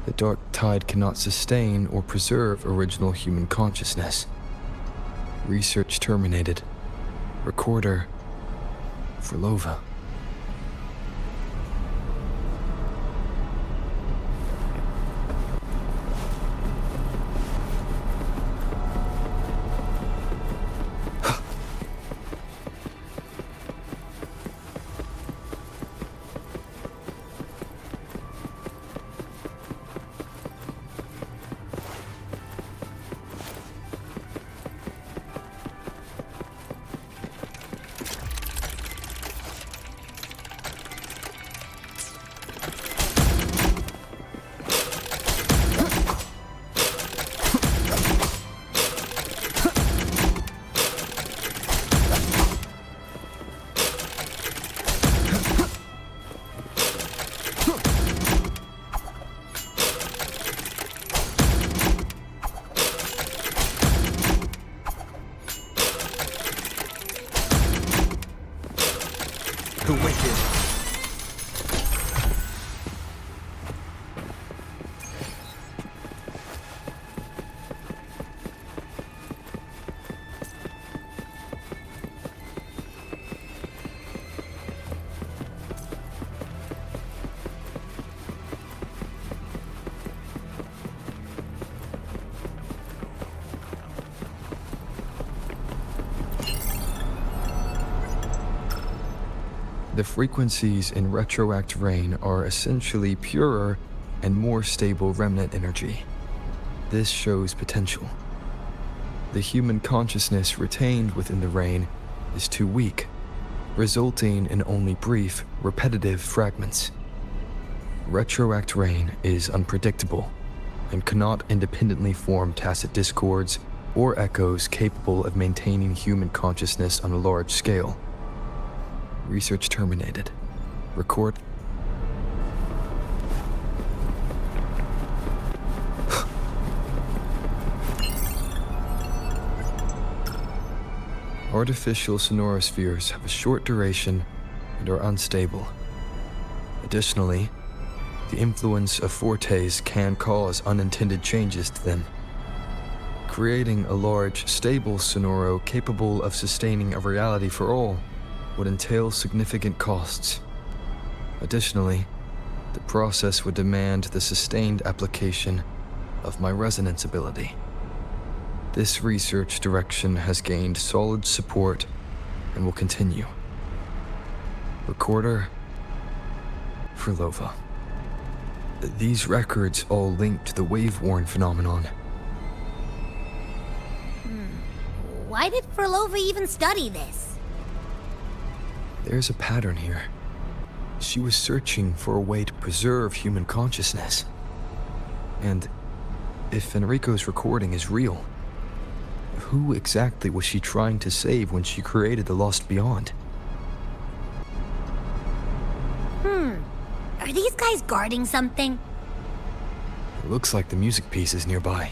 The dark tide cannot sustain or preserve original human consciousness. Research terminated. Recorder Frolova. The frequencies in retroact rain are essentially purer and more stable remnant energy. This shows potential. The human consciousness retained within the rain is too weak, resulting in only brief, repetitive fragments. Retroact rain is unpredictable and cannot independently form tacit discords or echoes capable of maintaining human consciousness on a large scale. Research terminated. Record. Artificial sonorospheres have a short duration and are unstable. Additionally, the influence of fortes can cause unintended changes to them. Creating a large, stable sonoro capable of sustaining a reality for all would entail significant costs. Additionally, the process would demand the sustained application of my resonance ability. This research direction has gained solid support and will continue. Recorder Frolova. These records all link to the wave-worn phenomenon. Why did Frolova even study this? There's a pattern here. She was searching for a way to preserve human consciousness. And if Enrico's recording is real, who exactly was she trying to save when she created the Lost Beyond? Are these guys guarding something? It looks like the music piece is nearby.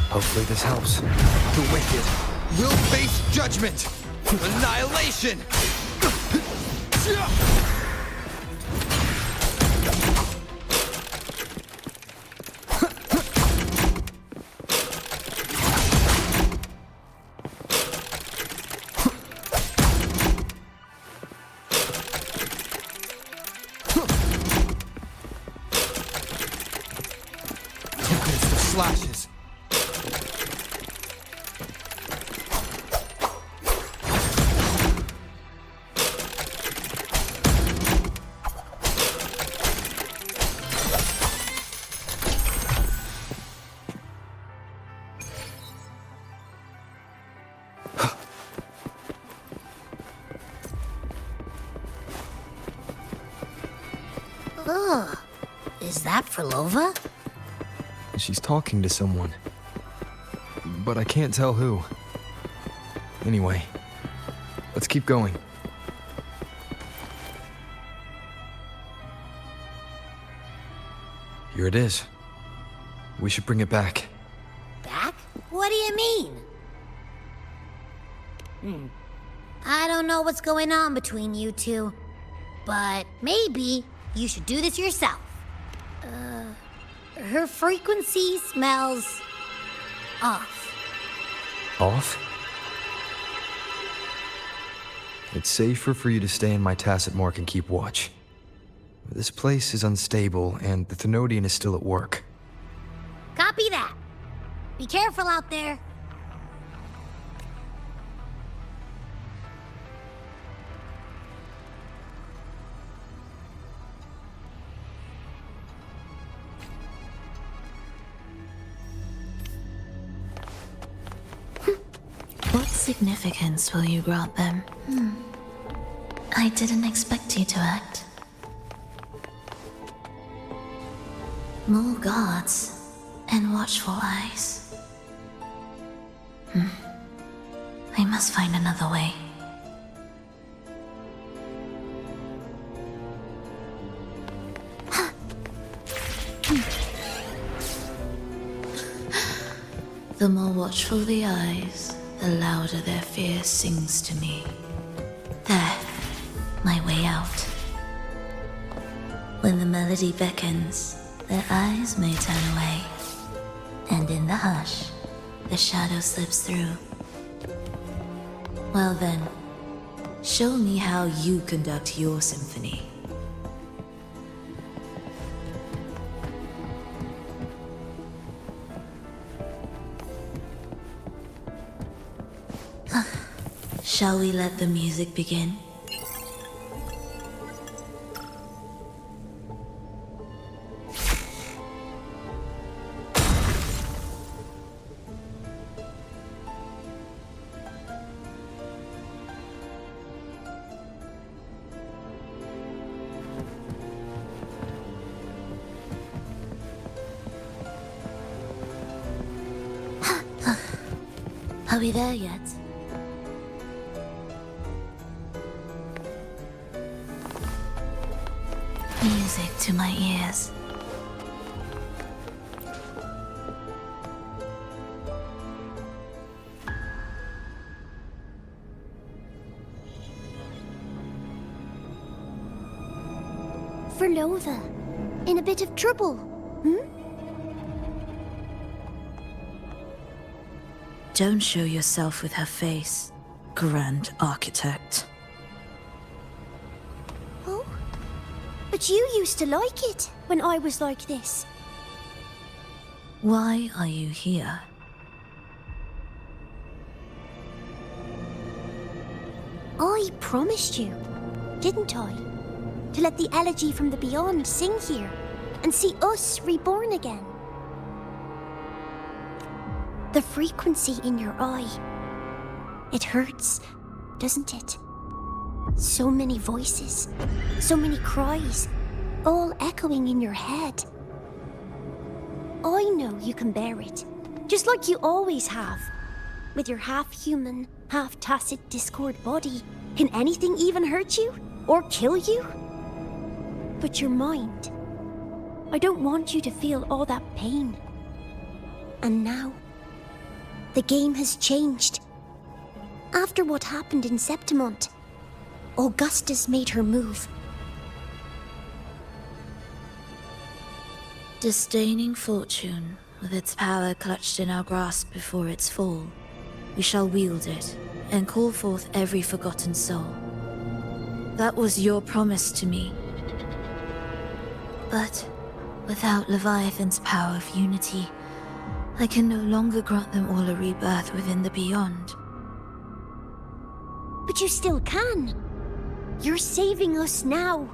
Hopefully this helps. The wicked will face judgment! Annihilation! Tempest of slashes. Ugh. Is that Frolova? She's talking to someone. But I can't tell who. Anyway, let's keep going. Here it is. We should bring it back. Back? What do you mean? I don't know what's going on between you two, but maybe you should do this yourself. Her frequency smells off. Off? It's safer for you to stay in my tacit mark and keep watch. This place is unstable, and the Thenodian is still at work. Copy that. Be careful out there. What significance will you grant them? I didn't expect you to act. More guards and watchful eyes. I must find another way. The more watchful the eyes, the louder their fear sings to me. There, my way out. When the melody beckons, their eyes may turn away, and in the hush, the shadow slips through. Well then, show me how you conduct your symphony. Shall we let the music begin? Are we there yet? Music to my ears. Verlova, in a bit of trouble, hmm? Don't show yourself with her face, Grand Architect. Oh? But you used to like it when I was like this. Why are you here? I promised you, didn't I? To let the elegy from the beyond sing here and see us reborn again. The frequency in your eye. It hurts, doesn't it? So many voices, so many cries, all echoing in your head. I know you can bear it, just like you always have. With your half-human, half-tacit Discord body, can anything even hurt you? Or kill you? But your mind, I don't want you to feel all that pain. And now, the game has changed. After what happened in Septimont, Augustus made her move. Disdaining fortune, with its power clutched in our grasp before its fall, we shall wield it and call forth every forgotten soul. That was your promise to me. But without Leviathan's power of unity, I can no longer grant them all a rebirth within the beyond. But you still can. You're saving us now.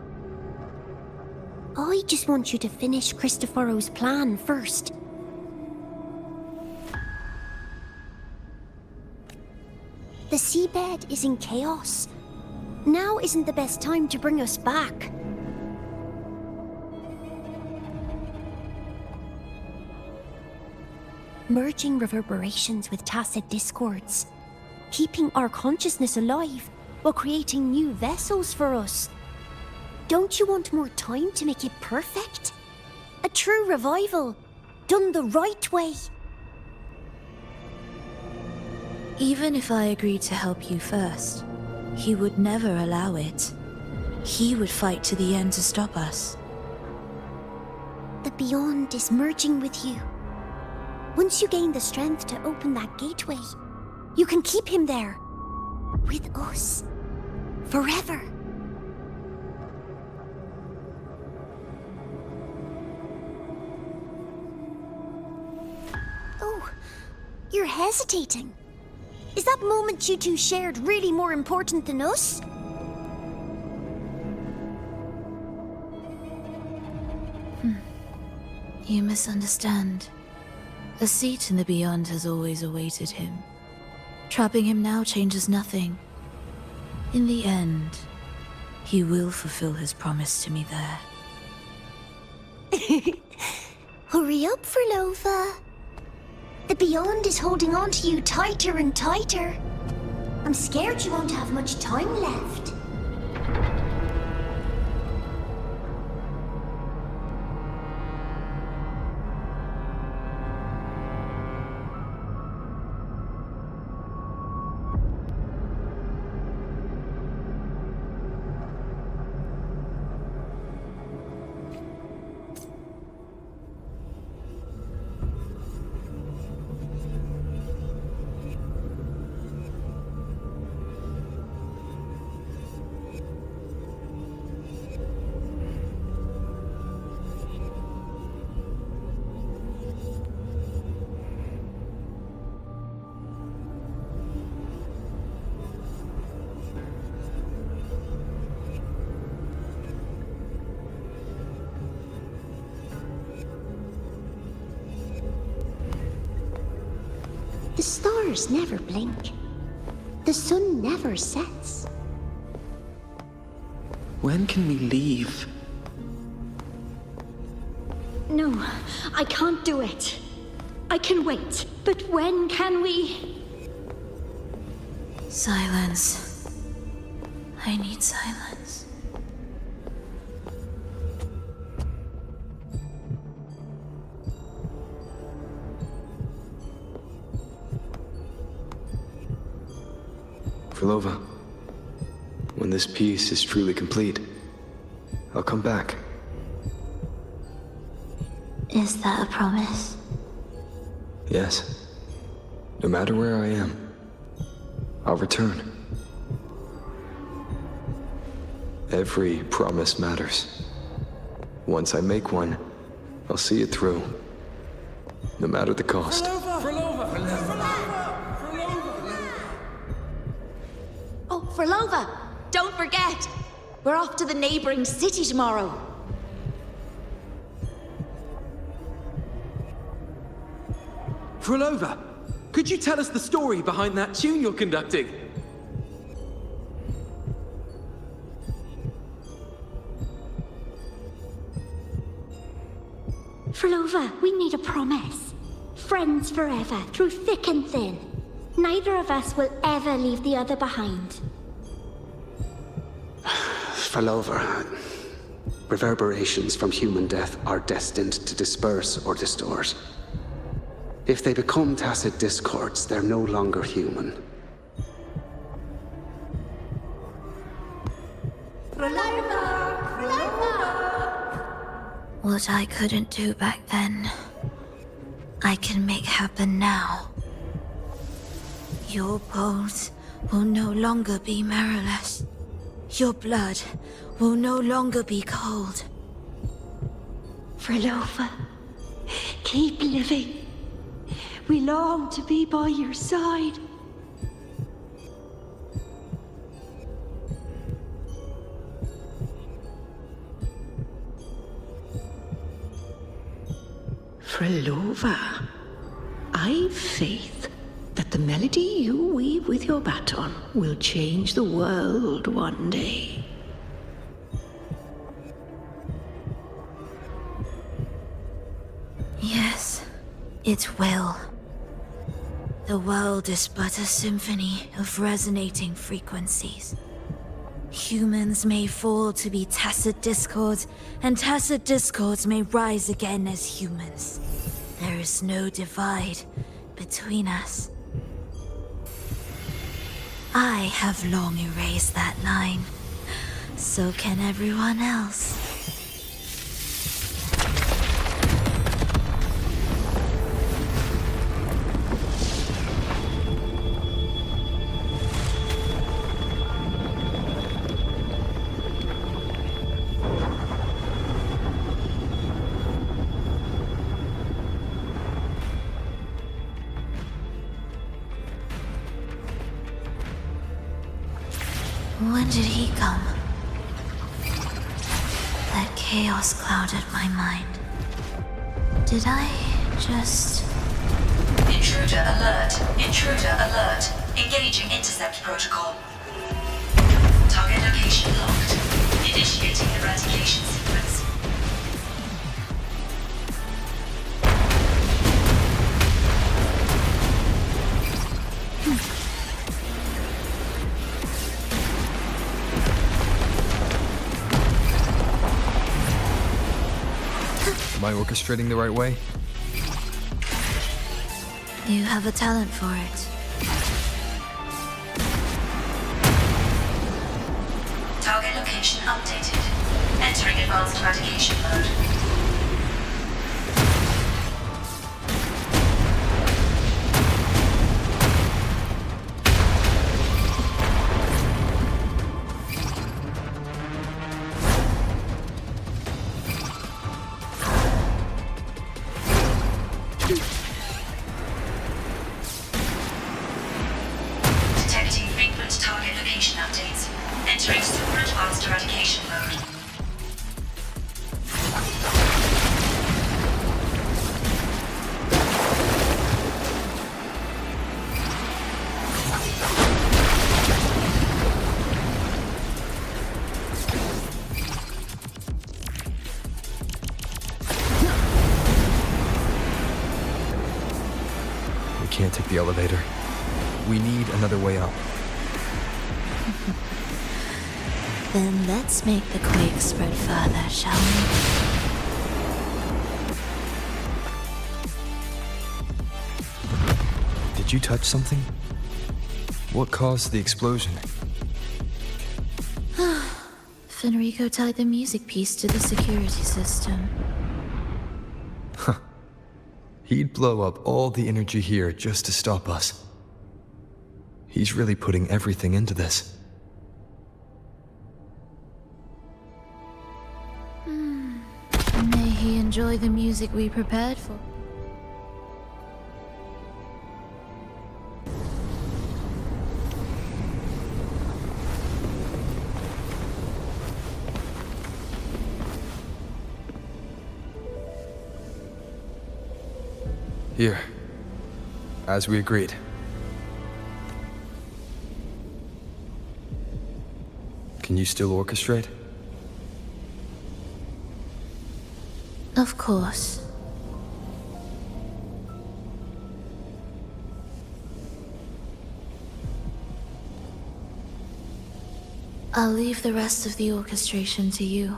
I just want you to finish Cristoforo's plan first. The seabed is in chaos. Now isn't the best time to bring us back. Merging reverberations with tacit discords. Keeping our consciousness alive while creating new vessels for us. Don't you want more time to make it perfect? A true revival, done the right way. Even if I agreed to help you first, he would never allow it. He would fight to the end to stop us. The beyond is merging with you. Once you gain the strength to open that gateway, you can keep him there. With us. Forever. Oh, you're hesitating. Is that moment you two shared really more important than us? You misunderstand. A seat in the beyond has always awaited him. Trapping him now changes nothing. In the end, he will fulfill his promise to me there. Hurry up, Verlova. The beyond is holding on to you tighter and tighter. I'm scared you won't have much time left. stars never blink. The sun never sets. When can we leave? No, I can't do it. I can wait, but when can we? Silence. I need silence. Frolova, when this piece is truly complete, I'll come back. Is that a promise? Yes. No matter where I am, I'll return. Every promise matters. Once I make one, I'll see it through. No matter the cost. Oh, Frolova! Don't forget! We're off to the neighboring city tomorrow. Frolova, could you tell us the story behind that tune you're conducting? Frolova, we need a promise. Friends forever, through thick and thin. Neither of us will ever leave the other behind. Frolova, reverberations from human death are destined to disperse or distort. If they become tacit discords, they're no longer human. What I couldn't do back then, I can make happen now. Your bones will no longer be marrowless. Your blood will no longer be cold. Frolova, keep living. We long to be by your side. Frolova, I've faith that the melody you weave with your baton will change the world one day. Yes, it will. The world is but a symphony of resonating frequencies. Humans may fall to be tacit discords, and tacit discords may rise again as humans. There is no divide between us. I have long erased that line. So can everyone else. When did he come? That chaos clouded my mind. Did I just... Intruder alert. Intruder alert. Engaging intercept protocol. Target location locked. Initiating eradication sequence. Am I orchestrating the right way? You have a talent for it. Target location updated. Entering advanced eradication mode. Detecting frequent target location updates. Entering super advanced eradication mode. can't take the elevator. We need another way up. Then let's make the quake spread further, shall we? Did you touch something? What caused the explosion? Fenrico tied the music piece to the security system. He'd blow up all the energy here just to stop us. He's really putting everything into this. May he enjoy the music we prepared for. Here. As we agreed. Can you still orchestrate? Of course. I'll leave the rest of the orchestration to you.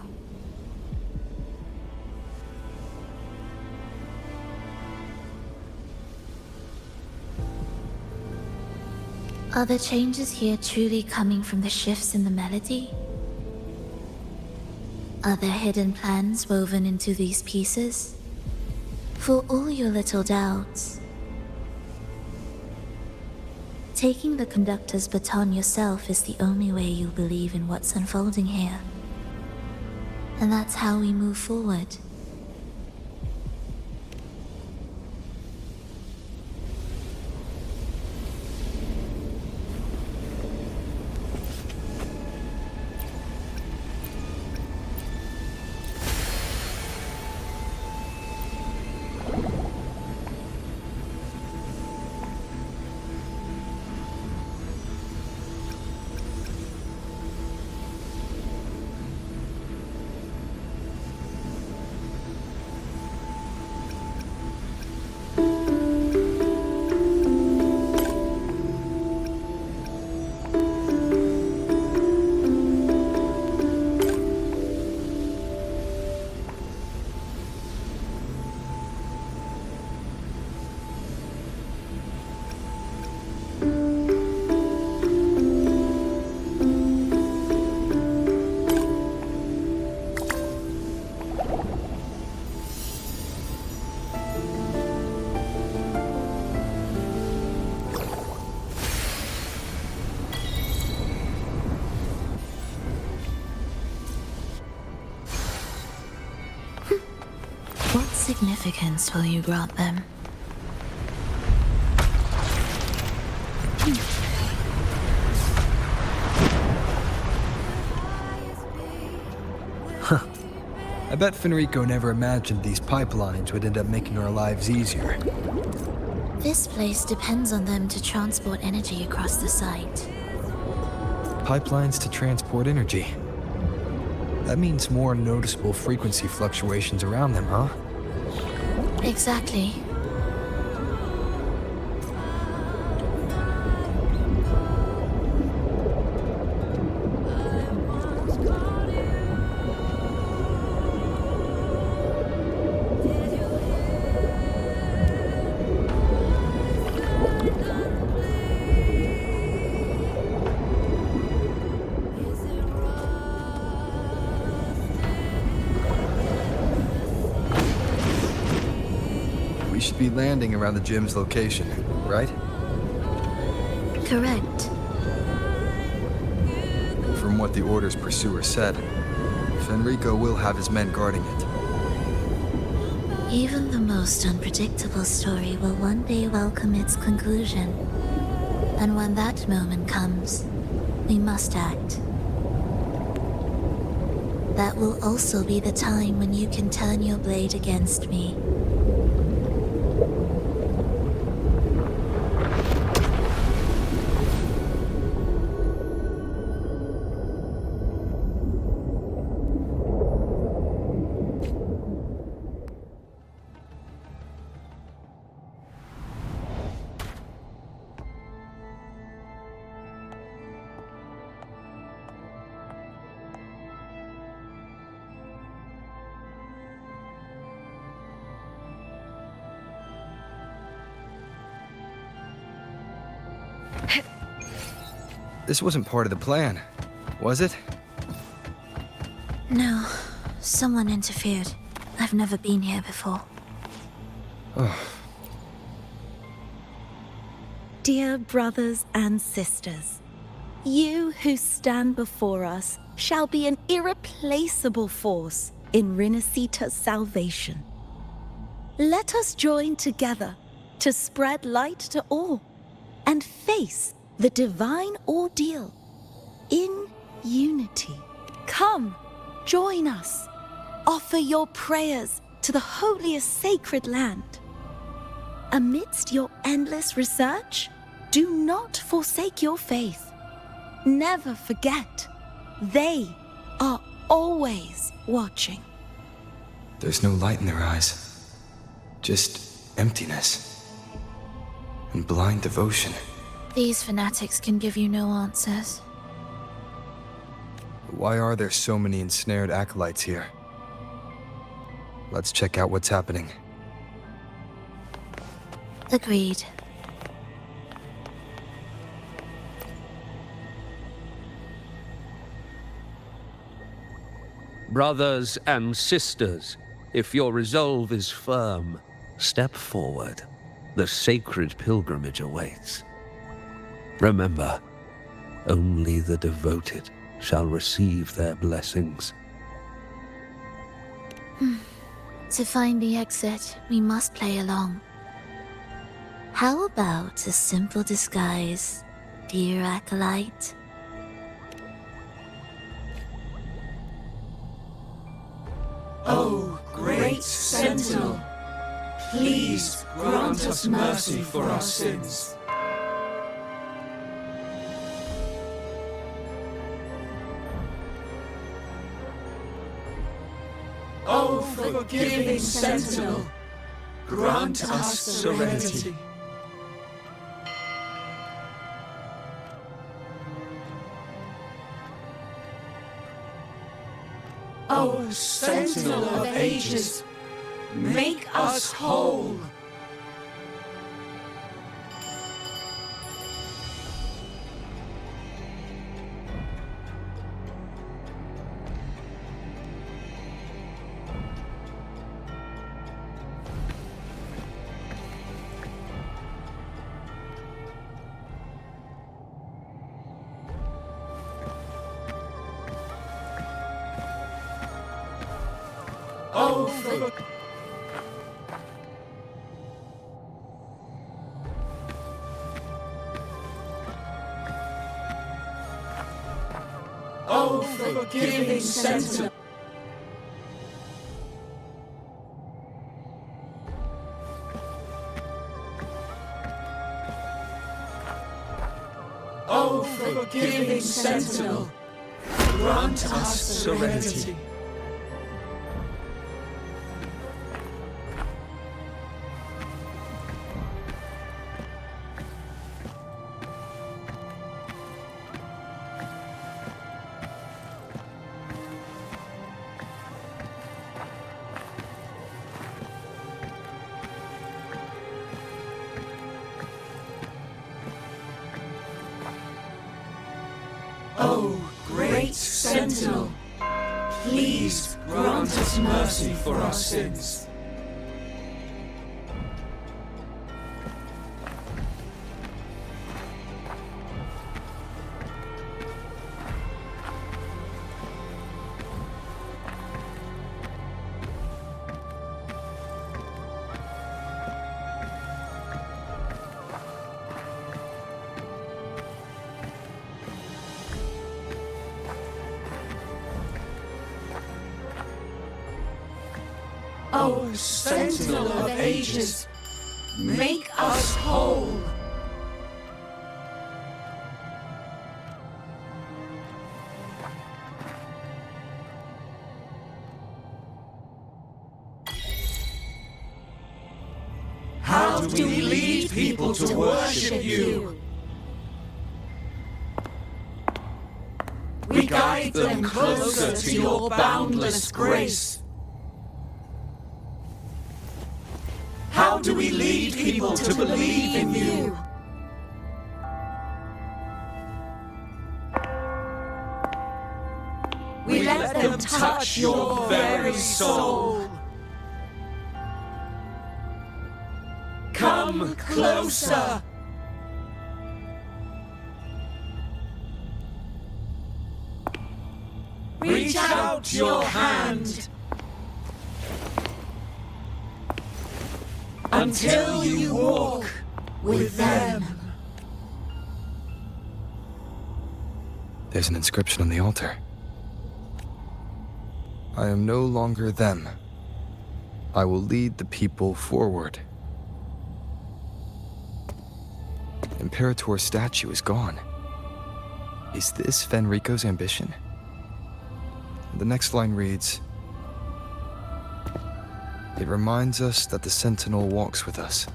Are the changes here truly coming from the shifts in the melody? Are there hidden plans woven into these pieces? For all your little doubts, taking the conductor's baton yourself is the only way you'll believe in what's unfolding here. And that's how we move forward. What significance will you grant them? I bet Fenrico never imagined these pipelines would end up making our lives easier. This place depends on them to transport energy across the site. Pipelines to transport energy. That means more noticeable frequency fluctuations around them, huh? Exactly. We should be landing around the gym's location, right? Correct. From what the Order's pursuer said, Fenrico will have his men guarding it. Even the most unpredictable story will one day welcome its conclusion. And when that moment comes, we must act. That will also be the time when you can turn your blade against me. This wasn't part of the plan, was it? No, someone interfered. I've never been here before. Dear brothers and sisters, you who stand before us shall be an irreplaceable force in Rinasita's salvation. Let us join together to spread light to all and face the divine ordeal in unity. Come, join us. Offer your prayers to the holiest sacred land. Amidst your endless research, do not forsake your faith. Never forget, they are always watching. There's no light in their eyes. Just emptiness. And blind devotion. These fanatics can give you no answers. Why are there so many ensnared acolytes here? Let's check out what's happening. Agreed. Brothers and sisters, if your resolve is firm, step forward. The sacred pilgrimage awaits. Remember, only the devoted shall receive their blessings. To find the exit, we must play along. How about a simple disguise, dear acolyte? O great Sentinel, please grant us mercy for our sins. O forgiving Sentinel, grant us serenity. O Sentinel of Ages, make us whole. Oh, for... Oh, forgiving Sentinel. Oh, forgiving Sentinel, grant us serenity. Oh, great Sentinel, please grant us mercy for our sins. O Sentinel of Ages, make us whole. How do we lead people to worship you? We guide them closer to your boundless grace. How do we lead people to believe in you? We let them touch your very soul. Come closer. Reach out your hand until you walk with them. There's an inscription on the altar. I am no longer them. I will lead the people forward. Imperator's statue is gone. Is this Fenrico's ambition? The next line reads, "It reminds us that the Sentinel walks with us,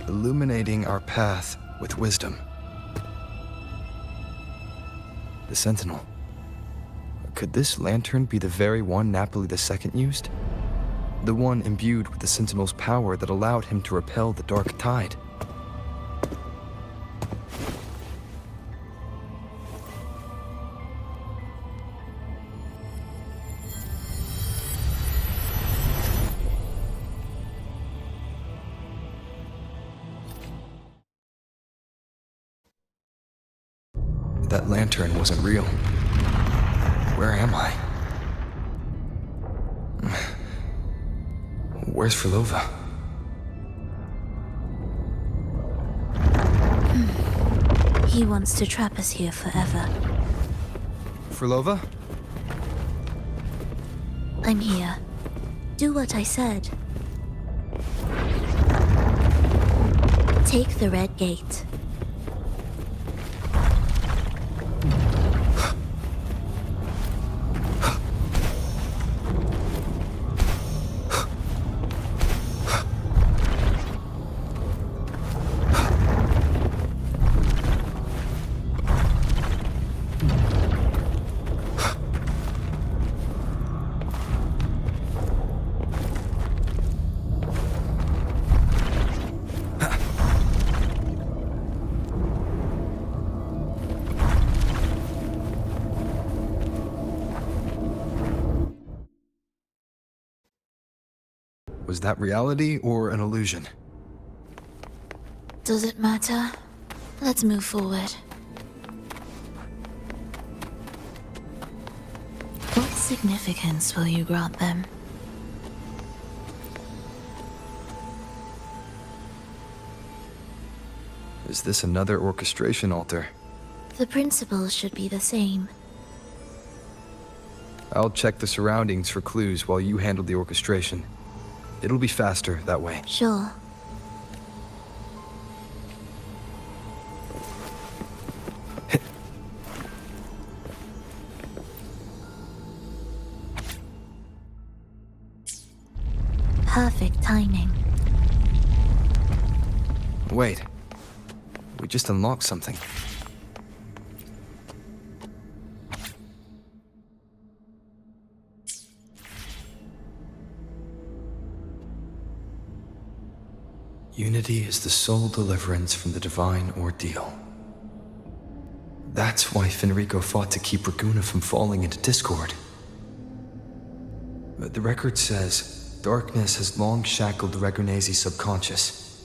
illuminating our path with wisdom." The Sentinel. Could this lantern be the very one Napoli II used? The one imbued with the Sentinel's power that allowed him to repel the dark tide? That lantern wasn't real. Where am I? Where's Frolova? He wants to trap us here forever. Frolova? I'm here. Do what I said. Take the red gate. Was that reality or an illusion? Does it matter? Let's move forward. What significance will you grant them? Is this another orchestration altar? The principles should be the same. I'll check the surroundings for clues while you handle the orchestration. It'll be faster that way. Sure. Perfect timing. Wait. We just unlocked something. Unity is the sole deliverance from the divine ordeal. That's why Fenrico fought to keep Raguna from falling into discord. But the record says, darkness has long shackled the Ragunese's subconscious.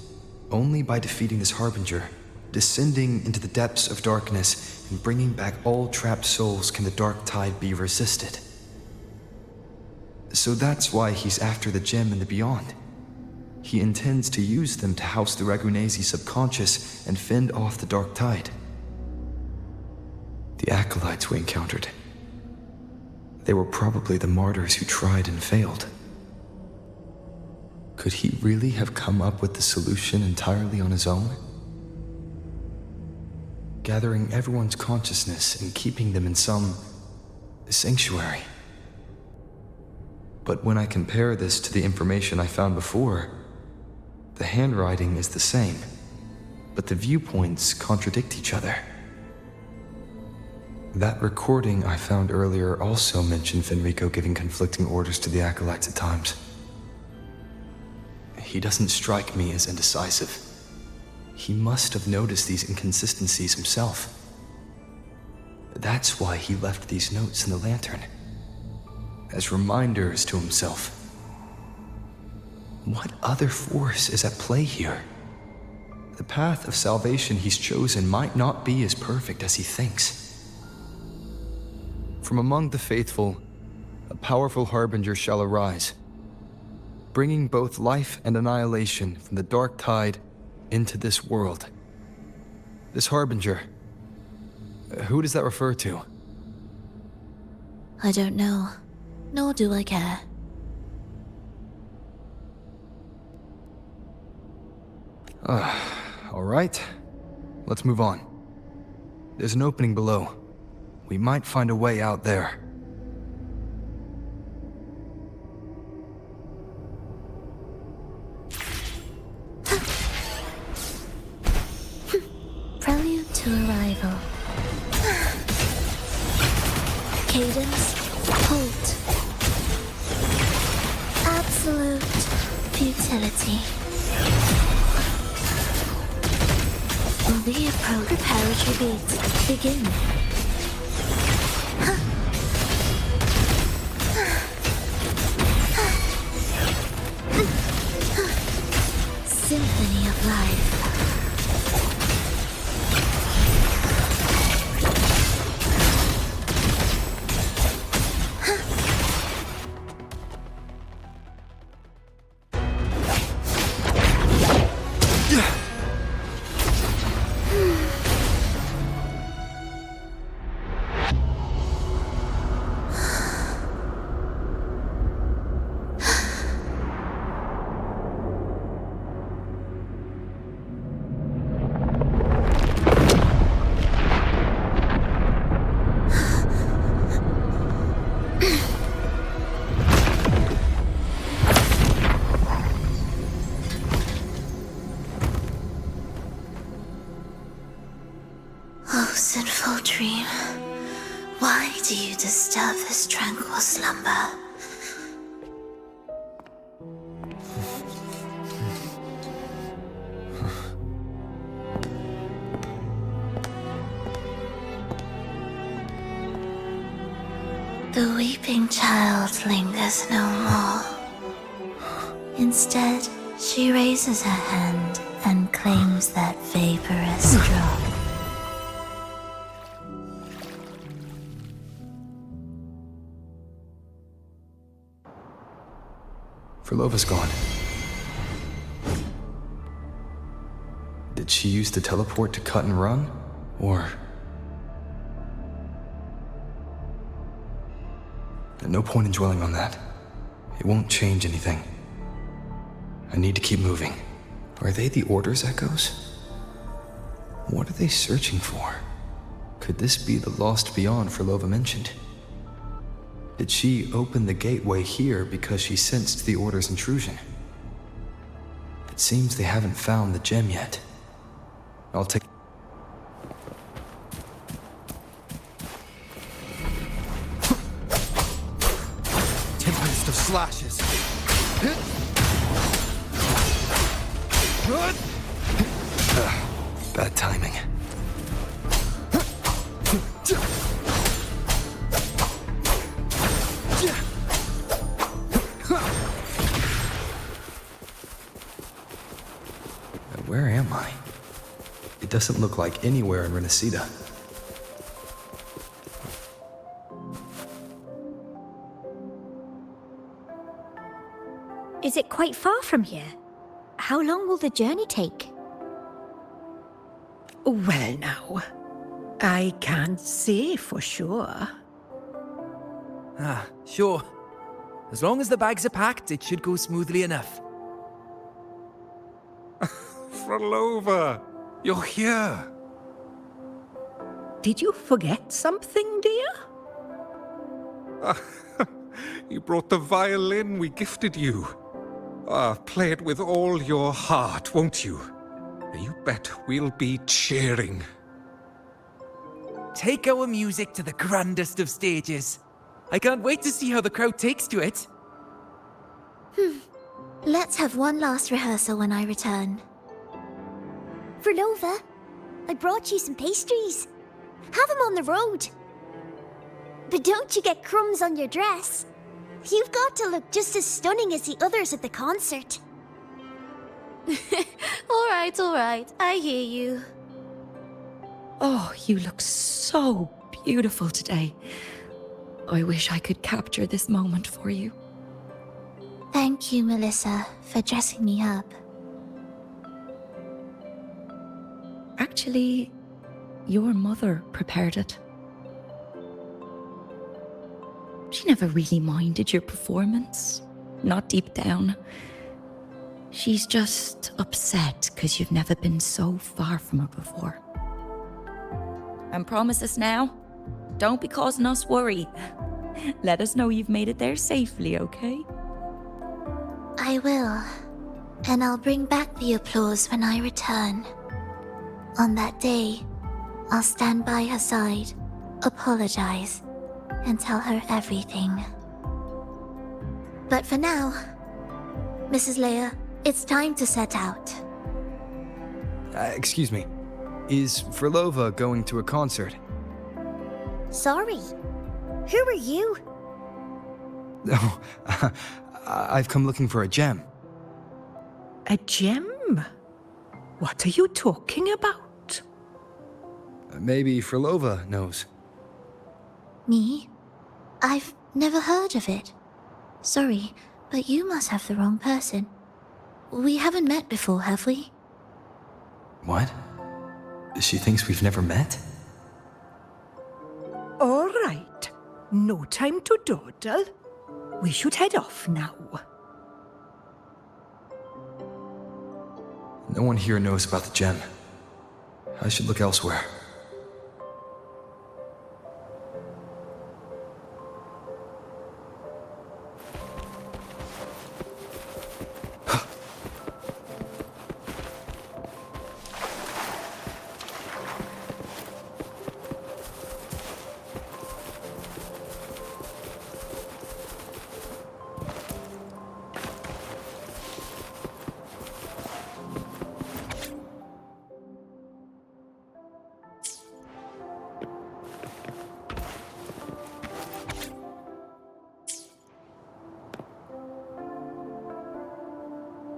Only by defeating this harbinger, descending into the depths of darkness, and bringing back all trapped souls can the dark tide be resisted. So that's why he's after the gem and the beyond. He intends to use them to house the Ragunese subconscious and fend off the dark tide. The acolytes we encountered. They were probably the martyrs who tried and failed. Could he really have come up with the solution entirely on his own? Gathering everyone's consciousness and keeping them in some sanctuary. But when I compare this to the information I found before, the handwriting is the same, but the viewpoints contradict each other. That recording I found earlier also mentioned Fenrico giving conflicting orders to the acolytes at times. He doesn't strike me as indecisive. He must have noticed these inconsistencies himself. That's why he left these notes in the lantern. As reminders to himself. What other force is at play here? The path of salvation he's chosen might not be as perfect as he thinks. From among the faithful, a powerful harbinger shall arise, bringing both life and annihilation from the dark tide into this world. This harbinger, who does that refer to? I don't know, nor do I care. All right, let's move on. There's an opening below. We might find a way out there. Prelude to arrival. Cadence, halt. Absolute futility. The approach preparatory beats begin. Symphony of life. Oh, sinful dream, why do you disturb this tranquil slumber? The weeping child lingers no more. Instead, she raises her hand and claims that vaporous drop. Frolova's gone. Did she use the teleport to cut and run? Or... no point in dwelling on that. It won't change anything. I need to keep moving. Are they the Order's echoes? What are they searching for? Could this be the lost beyond Frolova mentioned? Did she open the gateway here because she sensed the Order's intrusion? It seems they haven't found the gem yet. I'll take... Tempest of slashes. Bad timing. Where am I? It doesn't look like anywhere in Renacida. Is it quite far from here? How long will the journey take? Well now, I can't say for sure. Sure. As long as the bags are packed, it should go smoothly enough. Frolova, you're here. Did you forget something, dear? You brought the violin we gifted you. Play it with all your heart, won't you? You bet we'll be cheering. Take our music to the grandest of stages. I can't wait to see how the crowd takes to it. Let's have one last rehearsal when I return. Frolova, I brought you some pastries. Have them on the road. But don't you get crumbs on your dress. You've got to look just as stunning as the others at the concert. All right. I hear you. Oh, you look so beautiful today. I wish I could capture this moment for you. Thank you, Melissa, for dressing me up. Actually, your mother prepared it. She never really minded your performance. Not deep down. She's just upset because you've never been so far from her before. And promise us now, don't be causing us worry. Let us know you've made it there safely, okay? I will. And I'll bring back the applause when I return. On that day, I'll stand by her side, apologize, and tell her everything. But for now, Mrs. Leia, it's time to set out. Excuse me. Is Frolova going to a concert? Sorry. Who are you? Oh, I've come looking for a gem. A gem? What are you talking about? Maybe Frolova knows. Me? I've never heard of it. Sorry, but you must have the wrong person. We haven't met before, have we? What? She thinks we've never met? All right. No time to dawdle. We should head off now. No one here knows about the gem. I should look elsewhere.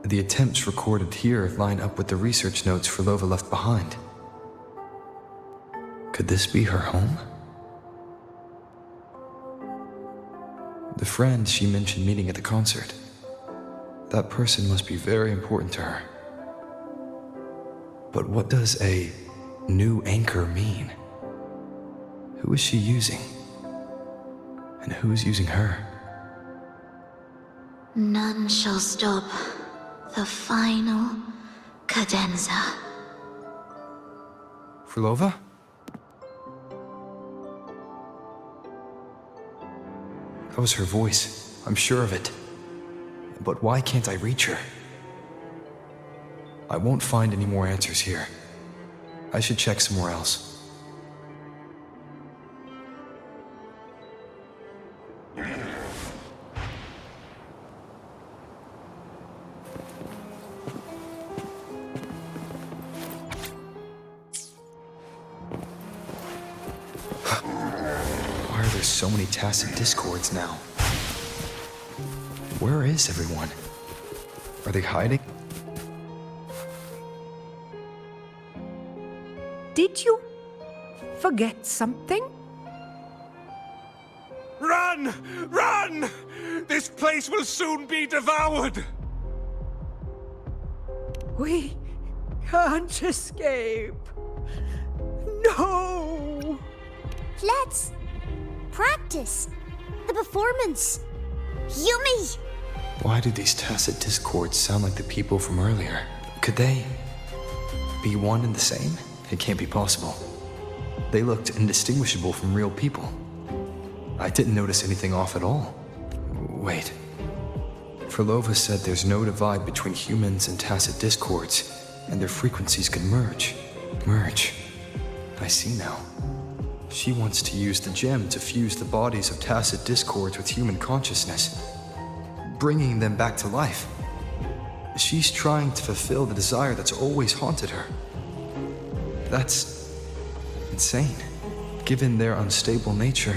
The attempts recorded here line up with the research notes Frolova left behind. Could this be her home? The friend she mentioned meeting at the concert. That person must be very important to her. But what does a new anchor mean? Who is she using? And who's using her? None shall stop the final cadenza. Frolova? That was her voice. I'm sure of it. But why can't I reach her? I won't find any more answers here. I should check somewhere else. Why are there so many tacit discords now? Where is everyone? Are they hiding? Did you forget something? Run! Run! This place will soon be devoured! We can't escape. No! Let's practice the performance. Yummy! Why do these tacit discords sound like the people from earlier? Could they be one and the same? It can't be possible. They looked indistinguishable from real people. I didn't notice anything off at all. Wait. Frolova said there's no divide between humans and tacit discords, and their frequencies can merge. Merge. I see now. She wants to use the gem to fuse the bodies of tacit discords with human consciousness, bringing them back to life. She's trying to fulfill the desire that's always haunted her. That's insane. Given their unstable nature,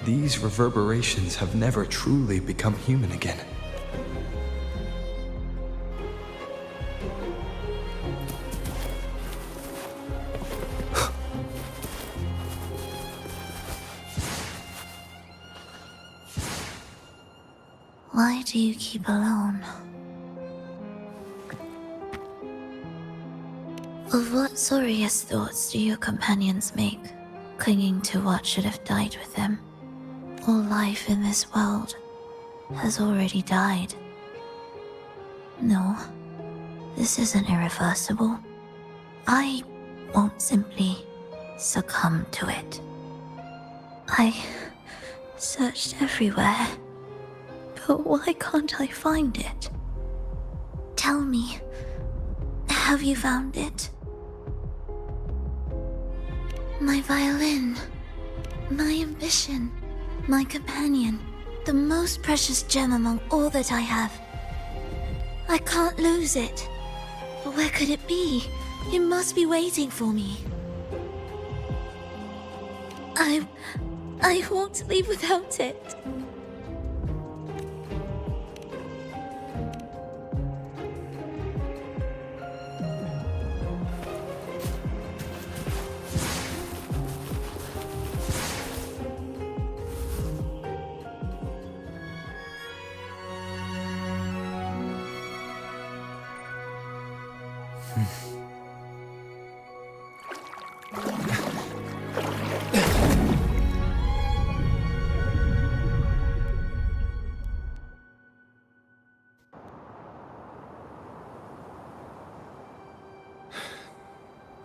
These reverberations have never truly become human again. Why do you keep alone? Of what sorriest thoughts do your companions make, clinging to what should have died with them? All life in this world has already died. No, this isn't irreversible. I won't simply succumb to it. I searched everywhere, but why can't I find it? Tell me, have you found it? My violin, my ambition, my companion, the most precious gem among all that I have. I can't lose it. But where could it be? It must be waiting for me. I won't leave without it.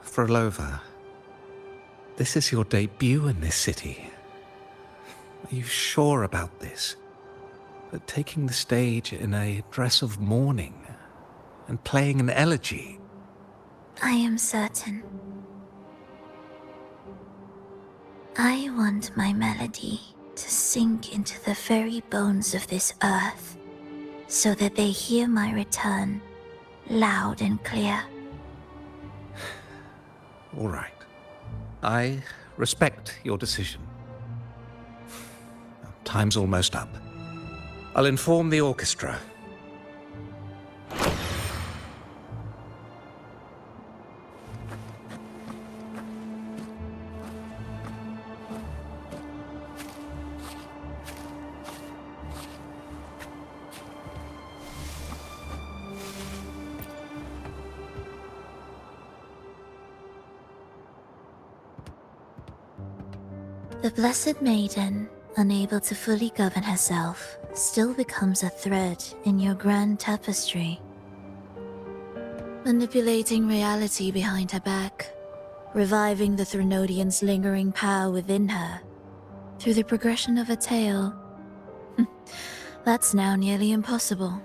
Frolova, this is your debut in this city. Are you sure about this? That taking the stage in a dress of mourning and playing an elegy? I am certain. I want my melody to sink into the very bones of this earth, so that they hear my return, loud and clear. All right. I respect your decision. Time's almost up. I'll inform the orchestra. The Blessed Maiden, unable to fully govern herself, still becomes a thread in your grand tapestry. Manipulating reality behind her back, reviving the Threnodian's lingering power within her, through the progression of a tale. That's now nearly impossible.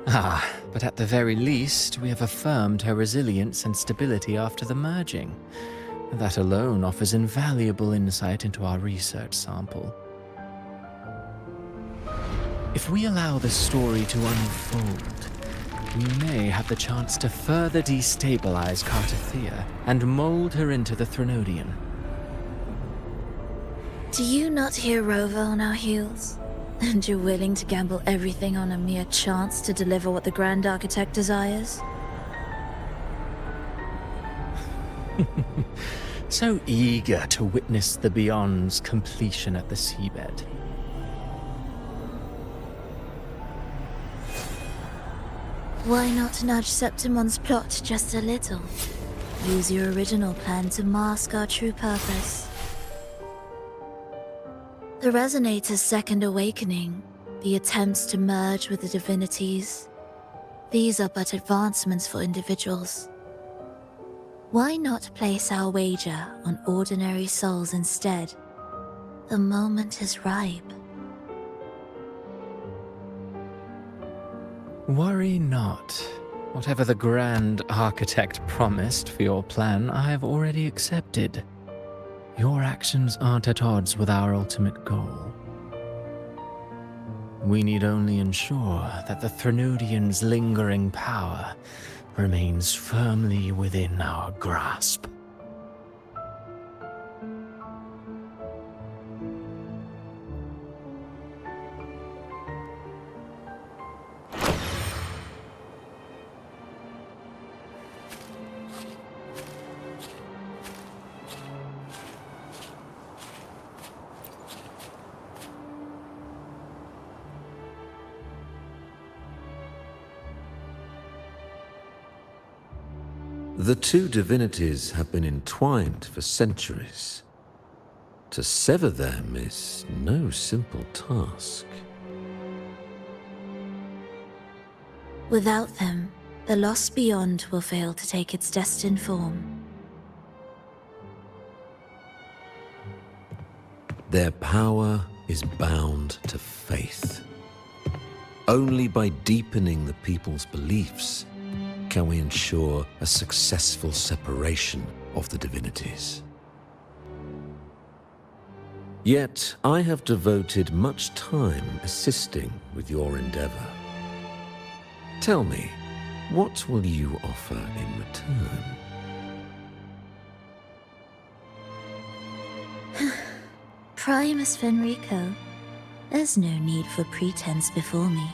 Ah, but at the very least, we have affirmed her resilience and stability after the merging. That alone offers invaluable insight into our research sample. If we allow the story to unfold, we may have the chance to further destabilize Cartathea and mold her into the Threnodian. Do you not hear Rover on our heels? And you're willing to gamble everything on a mere chance to deliver what the Grand Architect desires? So eager to witness the Beyond's completion at the seabed. Why not nudge Septimon's plot just a little? Use your original plan to mask our true purpose. The Resonator's second awakening, the attempts to merge with the divinities, these are but advancements for individuals. Why not place our wager on ordinary souls instead? The moment is ripe. Worry not. Whatever the Grand Architect promised for your plan, I have already accepted. Your actions aren't at odds with our ultimate goal. We need only ensure that the Threnodian's lingering power remains firmly within our grasp. The two divinities have been entwined for centuries. To sever them is no simple task. Without them, the lost beyond will fail to take its destined form. Their power is bound to faith. Only by deepening the people's beliefs can we ensure a successful separation of the divinities. Yet, I have devoted much time assisting with your endeavor. Tell me, what will you offer in return? Primus Fenrico, there's no need for pretense before me.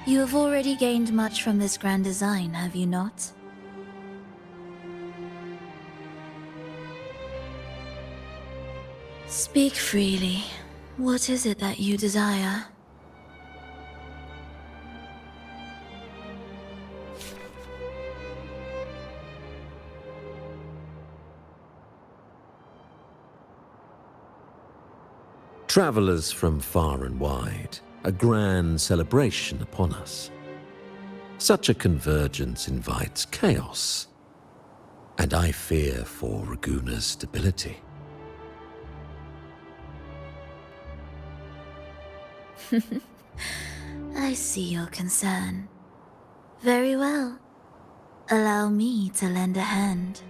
You have already gained much from this grand design, have you not? Speak freely. What is it that you desire? Travelers from far and wide, a grand celebration upon us. Such a convergence invites chaos, and I fear for Raguna's stability. I see your concern. Very well. Allow me to lend a hand.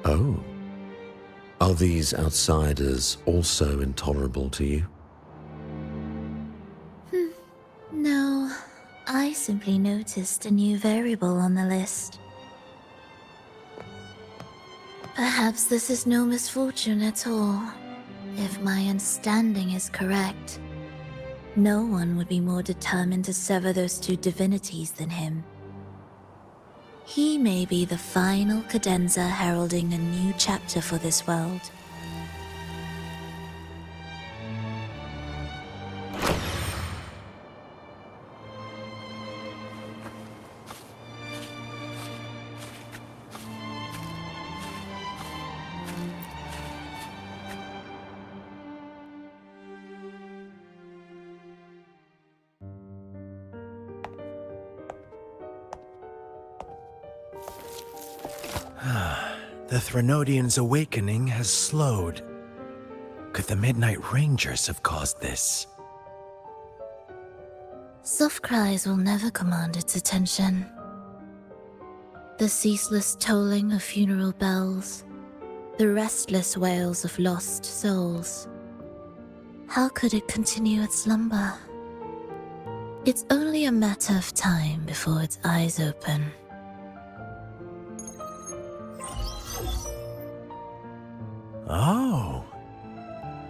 Oh. Are these outsiders also intolerable to you? No, I simply noticed a new variable on the list. Perhaps this is no misfortune at all. If my understanding is correct, no one would be more determined to sever those two divinities than him. He may be the final cadenza heralding a new chapter for this world. The Threnodians' awakening has slowed. Could the Midnight Rangers have caused this? Soft cries will never command its attention. The ceaseless tolling of funeral bells, the restless wails of lost souls. How could it continue its slumber? It's only a matter of time before its eyes open. Oh.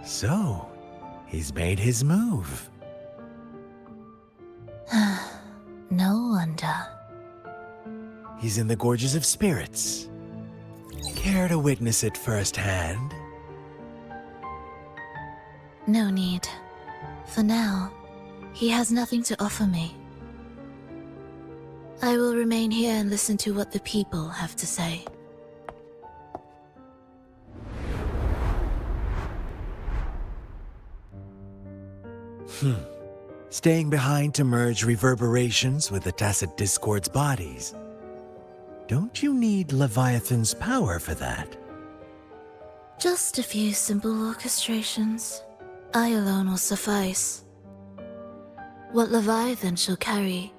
So, he's made his move. No wonder. He's in the Gorges of Spirits. Care to witness it firsthand? No need. For now, he has nothing to offer me. I will remain here and listen to what the people have to say. Staying behind to merge reverberations with the Tacit Discord's bodies. Don't you need Leviathan's power for that? Just a few simple orchestrations. I alone will suffice. What Leviathan shall carry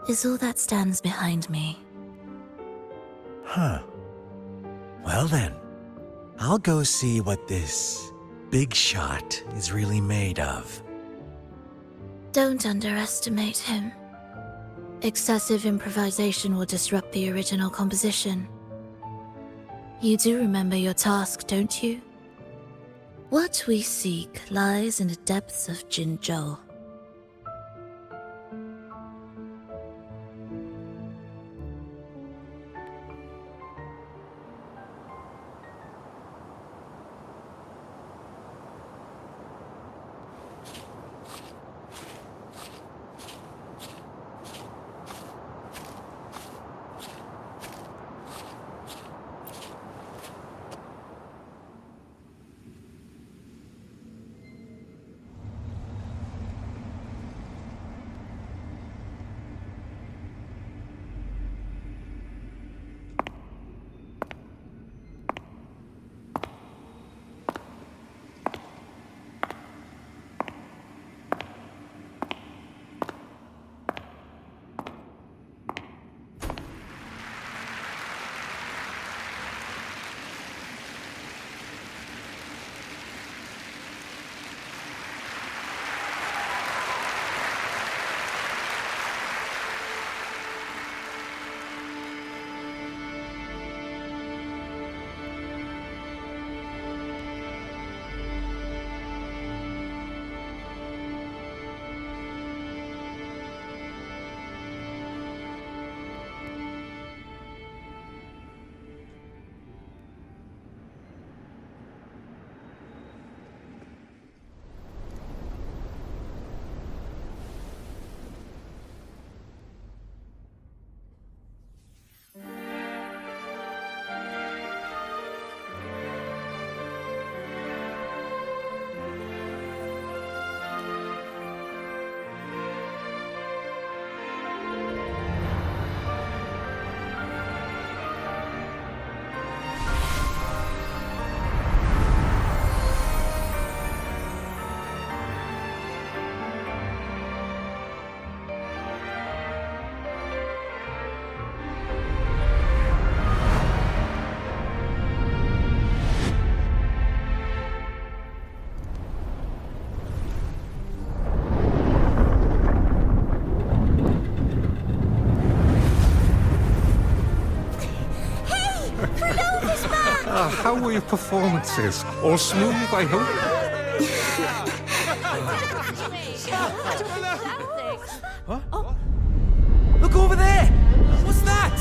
is all that stands behind me. Huh. Well then, I'll go see what this big shot is really made of. Don't underestimate him. Excessive improvisation will disrupt the original composition. You do remember your task, don't you? What we seek lies in the depths of Jinzhou. How were your performances? All smooth, I hope? What? Look over there! What's that?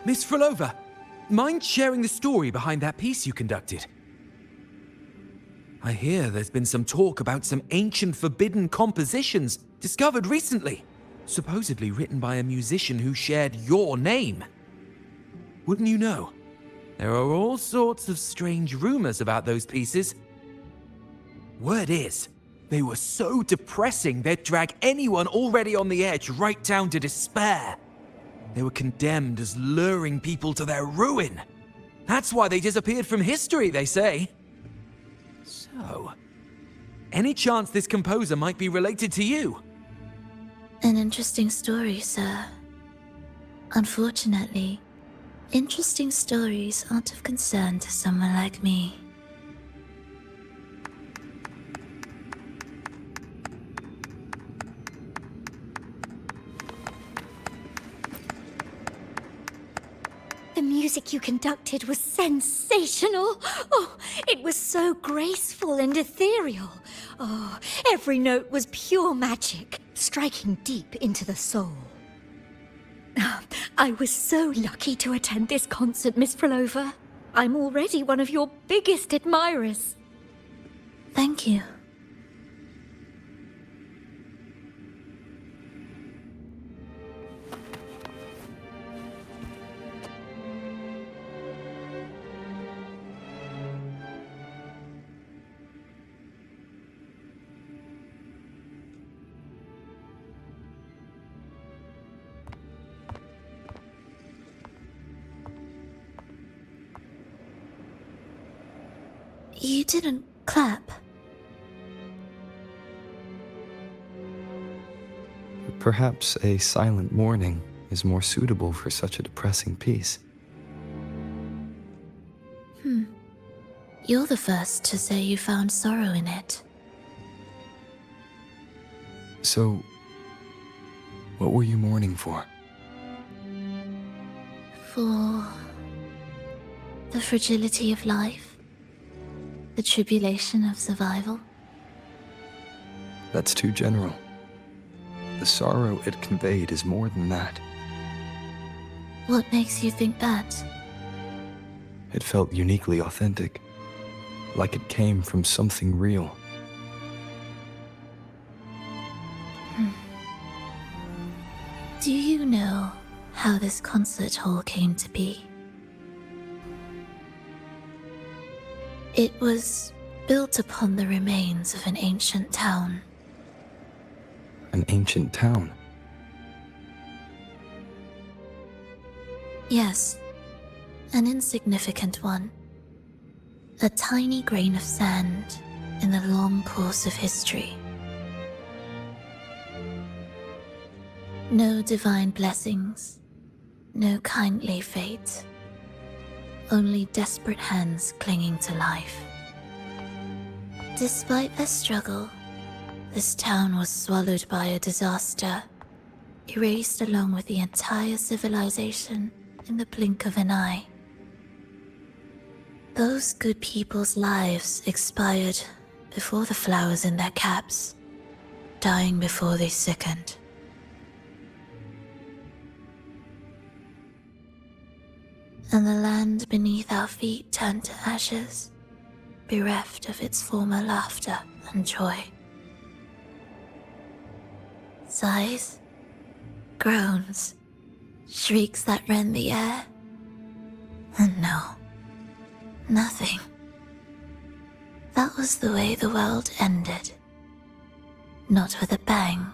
Miss Frolova, mind sharing the story behind that piece you conducted? I hear there's been some talk about some ancient forbidden compositions discovered recently, supposedly written by a musician who shared your name. Wouldn't you know? There are all sorts of strange rumors about those pieces. Word is, they were so depressing they'd drag anyone already on the edge right down to despair. They were condemned as luring people to their ruin. That's why they disappeared from history, they say. So, any chance this composer might be related to you? An interesting story, sir. Unfortunately, interesting stories aren't of concern to someone like me. The music you conducted was sensational. Oh, it was so graceful and ethereal. Oh, every note was pure magic, striking deep into the soul. I was so lucky to attend this concert, Miss Frolova. I'm already one of your biggest admirers. Thank you. You didn't clap. Perhaps a silent mourning is more suitable for such a depressing piece. You're the first to say you found sorrow in it. So, what were you mourning for? For the fragility of life, the tribulation of survival. That's too general. The sorrow it conveyed is more than that. What makes you think that? It felt uniquely authentic, like it came from something real. Do you know how this concert hall came to be? It was built upon the remains of an ancient town. An ancient town? Yes, an insignificant one. A tiny grain of sand in the long course of history. No divine blessings, no kindly fate. Only desperate hands clinging to life. Despite their struggle, this town was swallowed by a disaster, erased along with the entire civilization in the blink of an eye. Those good people's lives expired before the flowers in their caps, dying before they sickened. And the land beneath our feet turned to ashes, bereft of its former laughter and joy. Sighs, groans, shrieks that rend the air. And no, nothing. That was the way the world ended. Not with a bang,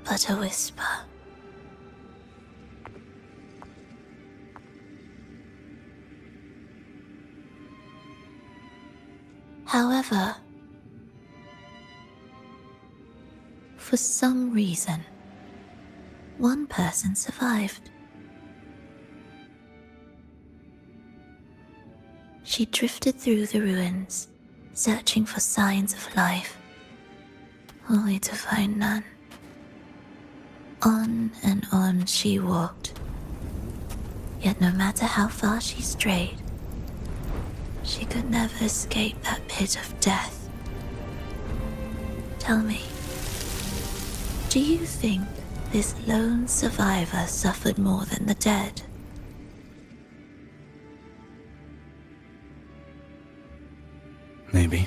but a whisper. However, for some reason, one person survived. She drifted through the ruins, searching for signs of life, only to find none. On and on she walked, yet no matter how far she strayed, she could never escape that pit of death. Tell me, do you think this lone survivor suffered more than the dead? Maybe.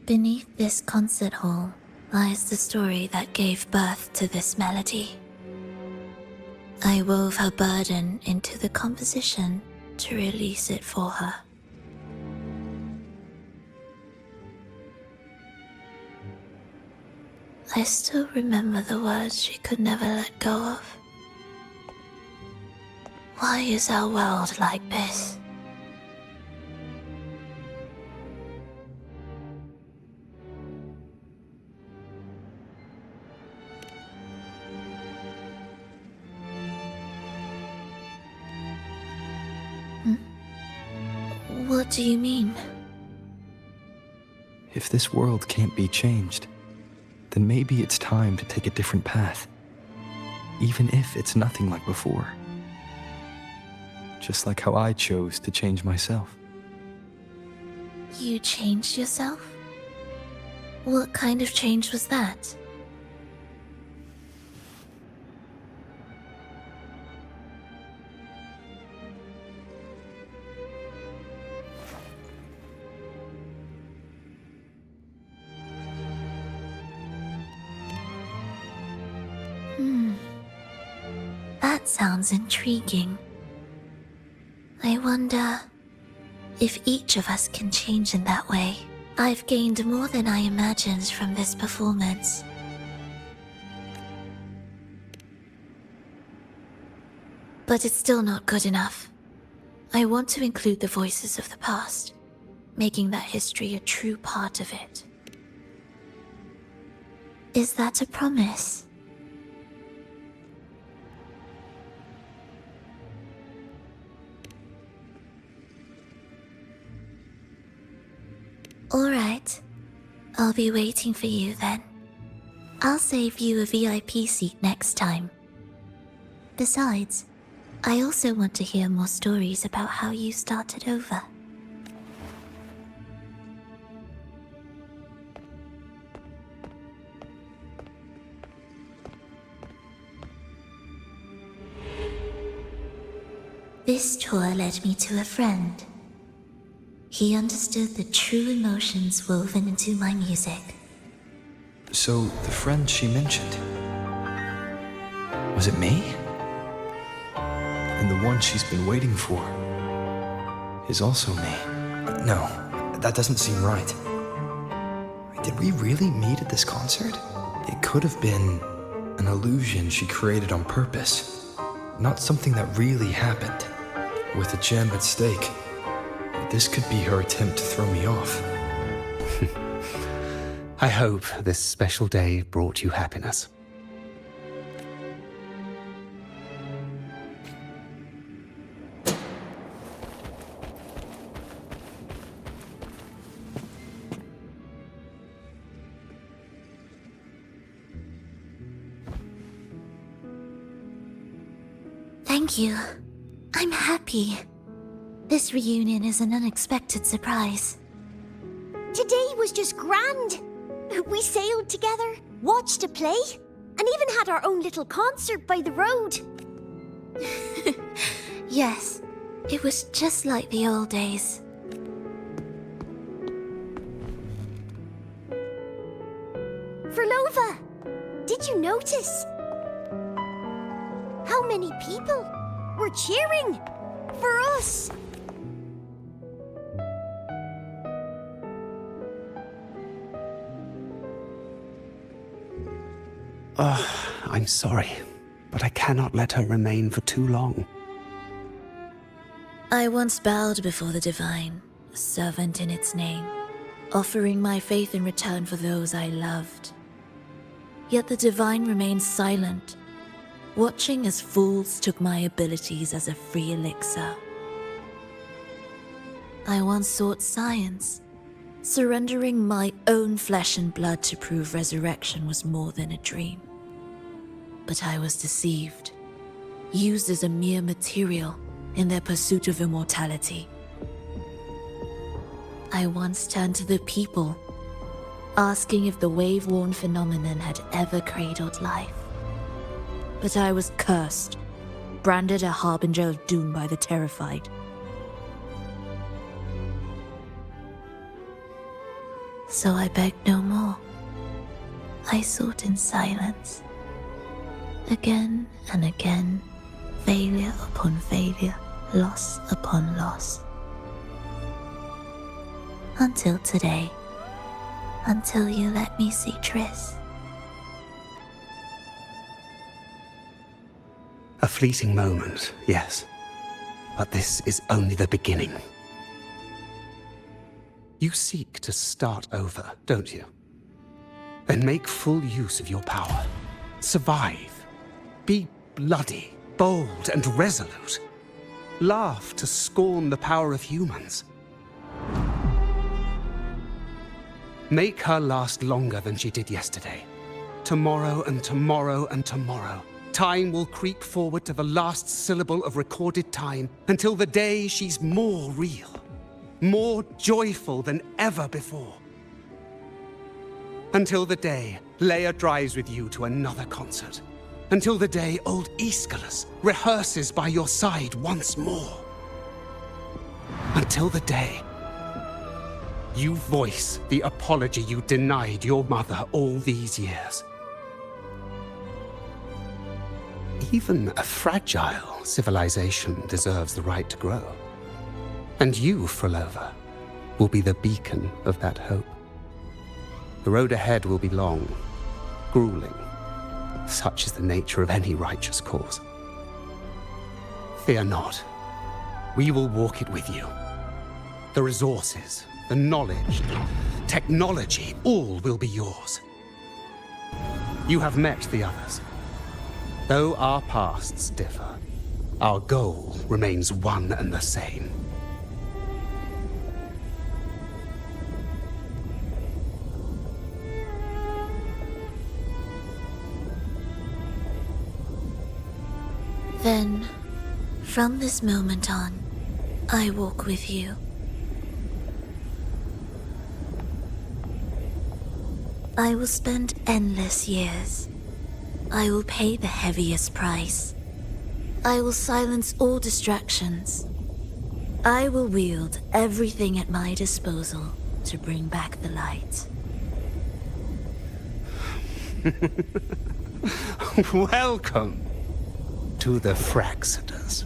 Beneath this concert hall lies the story that gave birth to this melody. I wove her burden into the composition to release it for her. I still remember the words she could never let go of. Why is our world like this? What do you mean? If this world can't be changed, then maybe it's time to take a different path. Even if it's nothing like before. Just like how I chose to change myself. You changed yourself? What kind of change was that? That sounds intriguing. I wonder if each of us can change in that way. I've gained more than I imagined from this performance. But it's still not good enough. I want to include the voices of the past, making that history a true part of it. Is that a promise? All right. I'll be waiting for you then. I'll save you a VIP seat next time. Besides, I also want to hear more stories about how you started over. This tour led me to a friend. He understood the true emotions woven into my music, So, the friend she mentioned, was it me? And the one she's been waiting for is also me. No, that doesn't seem right. Did we really meet at this concert? It could have been an illusion she created on purpose, not something that really happened. With a gem at stake, this could be her attempt to throw me off. I hope this special day brought you happiness. Thank you. I'm happy. This reunion is an unexpected surprise. Today was just grand. We sailed together, watched a play, and even had our own little concert by the road. Yes, it was just like the old days. Verlova, did you notice? How many people were cheering for us? I'm sorry, but I cannot let her remain for too long. I once bowed before the divine, a servant in its name, offering my faith in return for those I loved. Yet the divine remained silent, watching as fools took my abilities as a free elixir. I once sought science, surrendering my own flesh and blood to prove resurrection was more than a dream. But I was deceived, used as a mere material in their pursuit of immortality. I once turned to the people, asking if the wave-worn phenomenon had ever cradled life. But I was cursed, branded a harbinger of doom by the terrified. So I begged no more. I sought in silence. Again and again, failure upon failure, loss upon loss. Until today. Until you let me see Triss. A fleeting moment, yes. But this is only the beginning. You seek to start over, don't you? Then make full use of your power. Survive. Be bloody, bold, and resolute. Laugh to scorn the power of humans. Make her last longer than she did yesterday. Tomorrow and tomorrow and tomorrow. Time will creep forward to the last syllable of recorded time until the day she's more real, more joyful than ever before. Until the day Leia drives with you to another concert. Until the day old Aeschylus rehearses by your side once more. Until the day you voice the apology you denied your mother all these years. Even a fragile civilization deserves the right to grow. And you, Frolova, will be the beacon of that hope. The road ahead will be long, grueling. Such is the nature of any righteous cause. Fear not. We will walk it with you. The resources, the knowledge, technology, all will be yours. You have met the others. Though our pasts differ, our goal remains one and the same. Then, from this moment on, I walk with you. I will spend endless years. I will pay the heaviest price. I will silence all distractions. I will wield everything at my disposal to bring back the light. Welcome to the Fraxiters.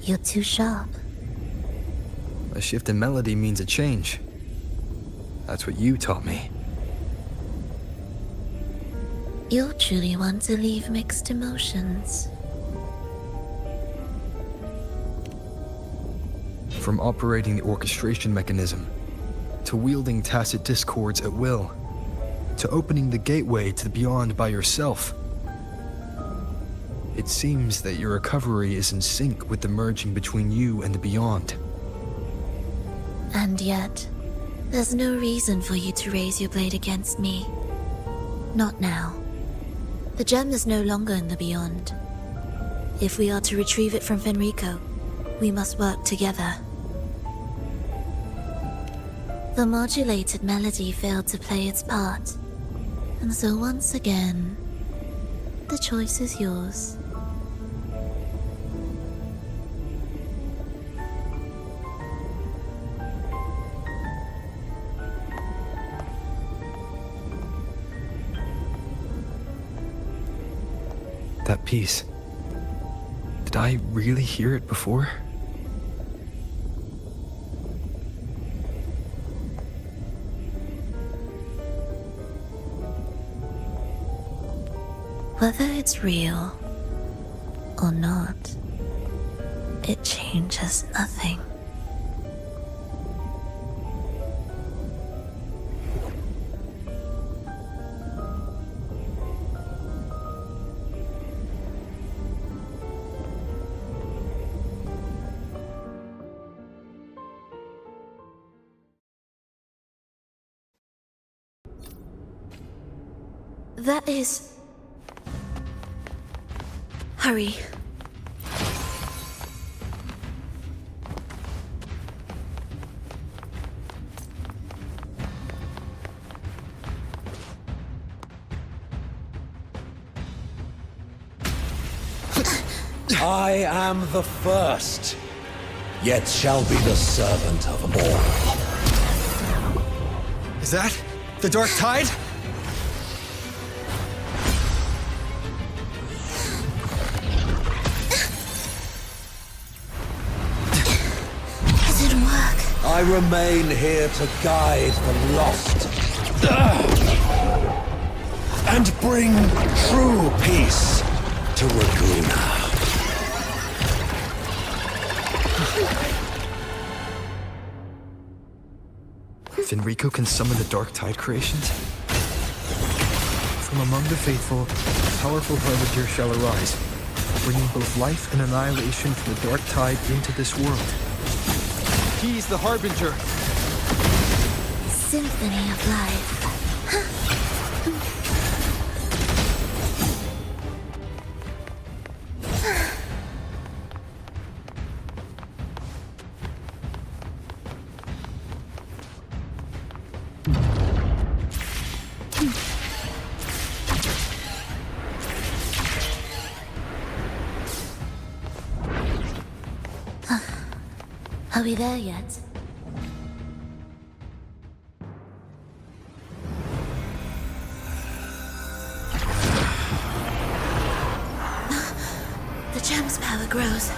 You're too sharp. A shift in melody means a change. That's what you taught me. You're truly one to leave mixed emotions. From operating the orchestration mechanism, to wielding tacit discords at will, to opening the gateway to the beyond by yourself. It seems that your recovery is in sync with the merging between you and the beyond. And yet, there's no reason for you to raise your blade against me. Not now. The gem is no longer in the beyond. If we are to retrieve it from Fenrico, we must work together. The modulated melody failed to play its part, and so once again, the choice is yours. That piece. Did I really hear it before? Whether it's real or not, it changes nothing. That is... Hurry. I am the first, yet shall be the servant of all. Is that the Dark Tide? I remain here to guide the lost and bring true peace to Raguna. Fenrico can summon the Dark Tide creations? From among the faithful, a powerful harbinger shall arise, bringing both life and annihilation from the Dark Tide into this world. He's the Harbinger. Symphony of life. Are we there yet? The gem's power grows.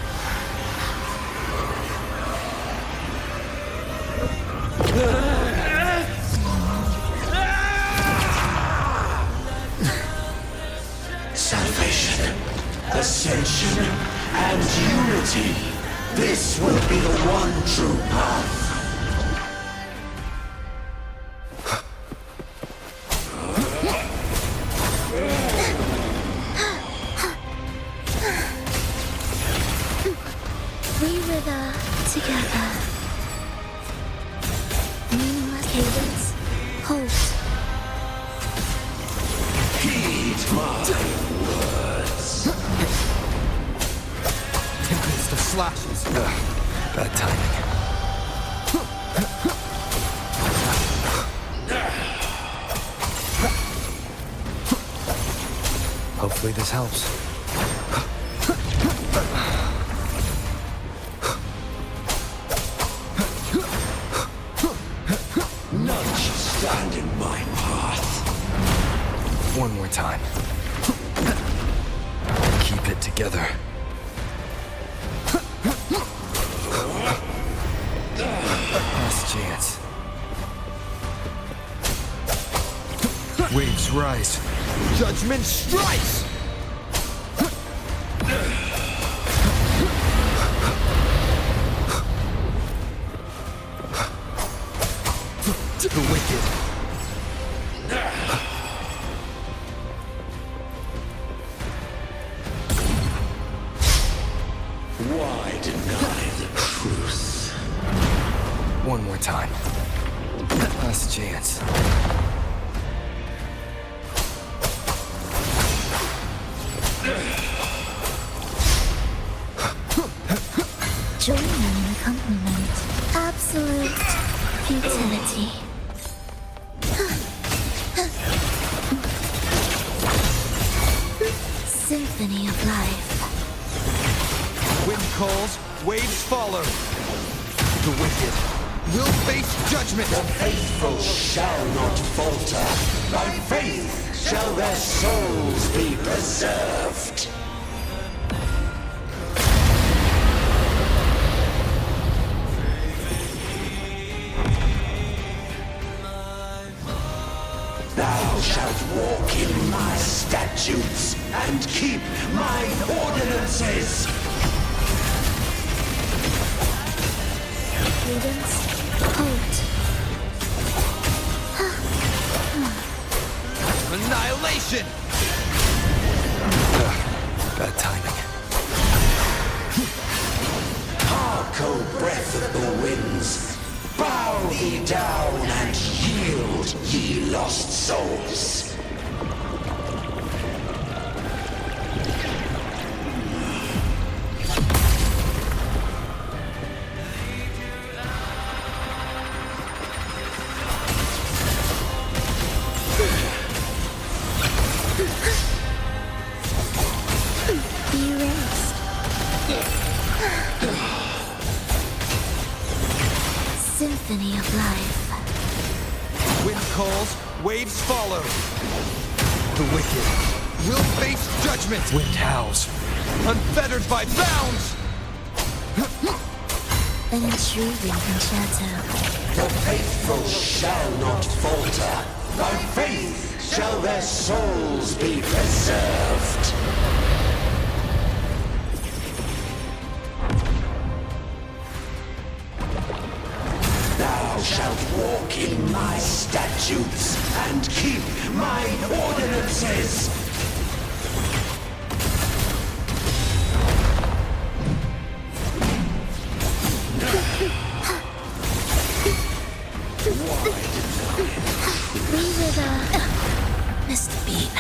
Salvation, ascension, and unity. This will be the one true path. We wither together. Meaningless cadence, halt. Heed my words. Tempest of slashes. Bad timing. Hopefully this helps. None should stand in my path. One more time. Keep it together. Last chance. Waves rise. Judgment strikes! To the wicked. Why deny the truth? One more time. Last chance. Join me in a compliment. Absolute futility. Symphony of life. Wind calls, waves follow. The wicked will face judgment. The faithful shall not falter. By faith shall their souls be preserved. Thou shalt walk in my statutes and keep my ordinances. Cadence, halt. Annihilation! Bad timing. Hark, O breath of the winds, bow thee down and yield, ye lost souls. Be erased. Symphony of life. Wind calls, waves follow. The wicked will face judgment. Wind howls, unfettered by bounds. An intriguing concerto. The faithful shall not falter. By faith shall their souls be preserved. Thou shalt walk in my statutes and keep my ordinances. We were the... missed the beat.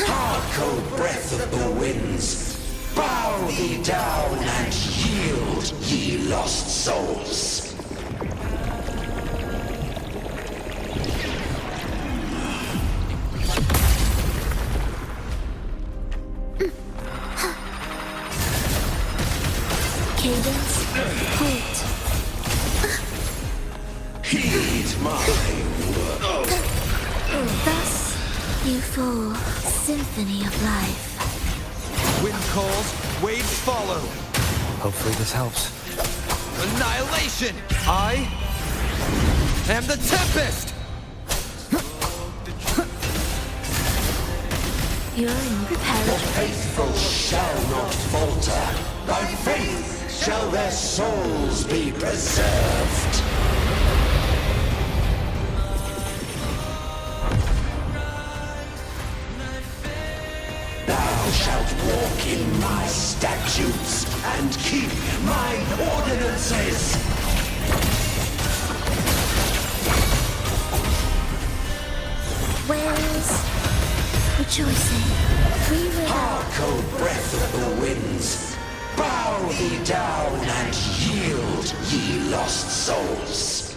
Hark, O breath of the winds, bow thee down and yield, ye lost souls. Cadence, halt. Heed my word. Thus, you fall. Symphony of life. Wind calls, waves follow. Hopefully this helps. Annihilation! I am the Tempest! You're unprepared. The faithful shall not falter. By faith shall their souls be preserved. Thou shalt walk in my statutes and keep my ordinances. Whales rejoicing. Free river. Hark, O breath of the winds, bow thee down and yield, ye lost souls.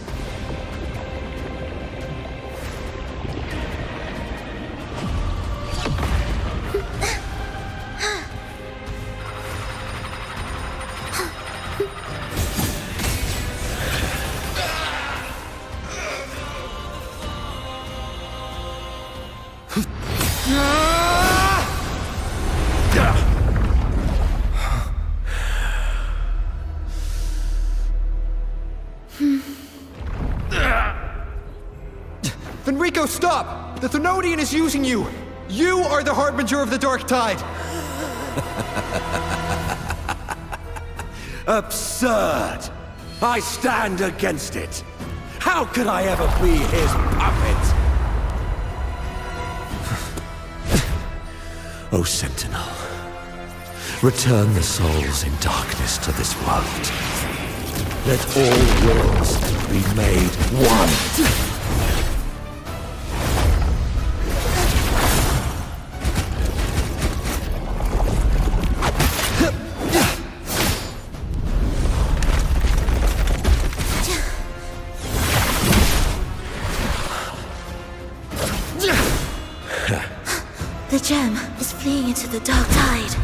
Fenrico, stop! The Thenodian is using you! You are the harbinger of the Dark Tide! Absurd! I stand against it! How could I ever be his puppet? O Sentinel, return the souls in darkness to this world. Let all wills be made one. The gem is fleeing into the dark tide.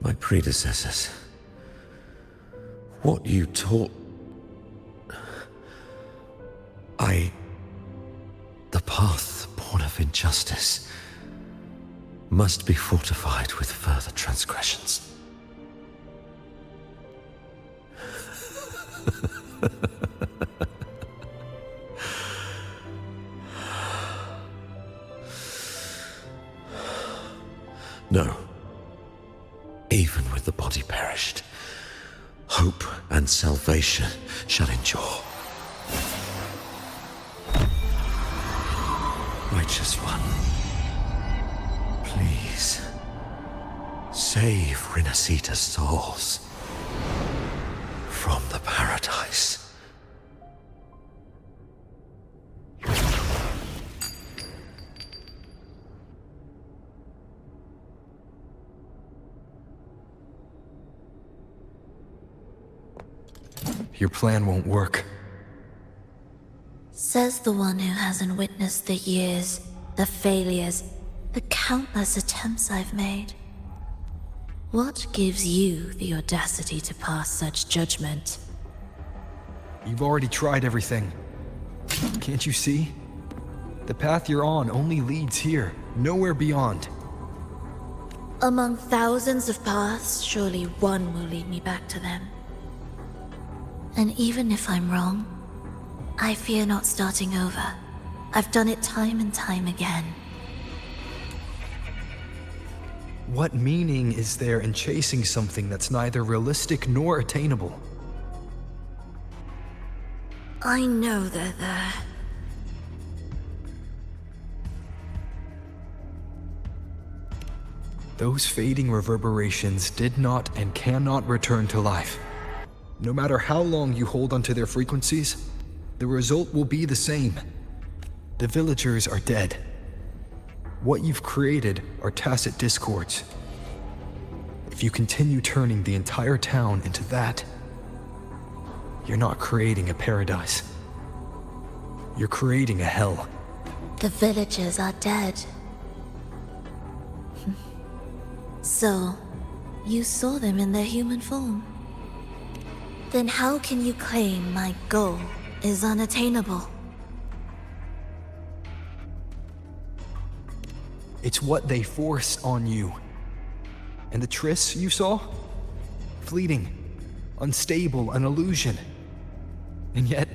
My predecessors. What you taught... The path born of injustice must be fortified with further transgressions. No. Even with the body perished, hope and salvation shall endure. Righteous One, please save Rinasita's souls from the paradise. Your plan won't work. Says the one who hasn't witnessed the years, the failures, the countless attempts I've made. What gives you the audacity to pass such judgment? You've already tried everything. Can't you see? The path you're on only leads here, nowhere beyond. Among thousands of paths, surely one will lead me back to them. And even if I'm wrong, I fear not starting over. I've done it time and time again. What meaning is there in chasing something that's neither realistic nor attainable? I know they're there. Those fading reverberations did not and cannot return to life. No matter how long you hold onto their frequencies, the result will be the same. The villagers are dead. What you've created are tacit discords. If you continue turning the entire town into that, you're not creating a paradise. You're creating a hell. The villagers are dead. So, you saw them in their human form. Then how can you claim my goal is unattainable? It's what they force on you. And the Triss you saw? Fleeting, unstable, an illusion. And yet,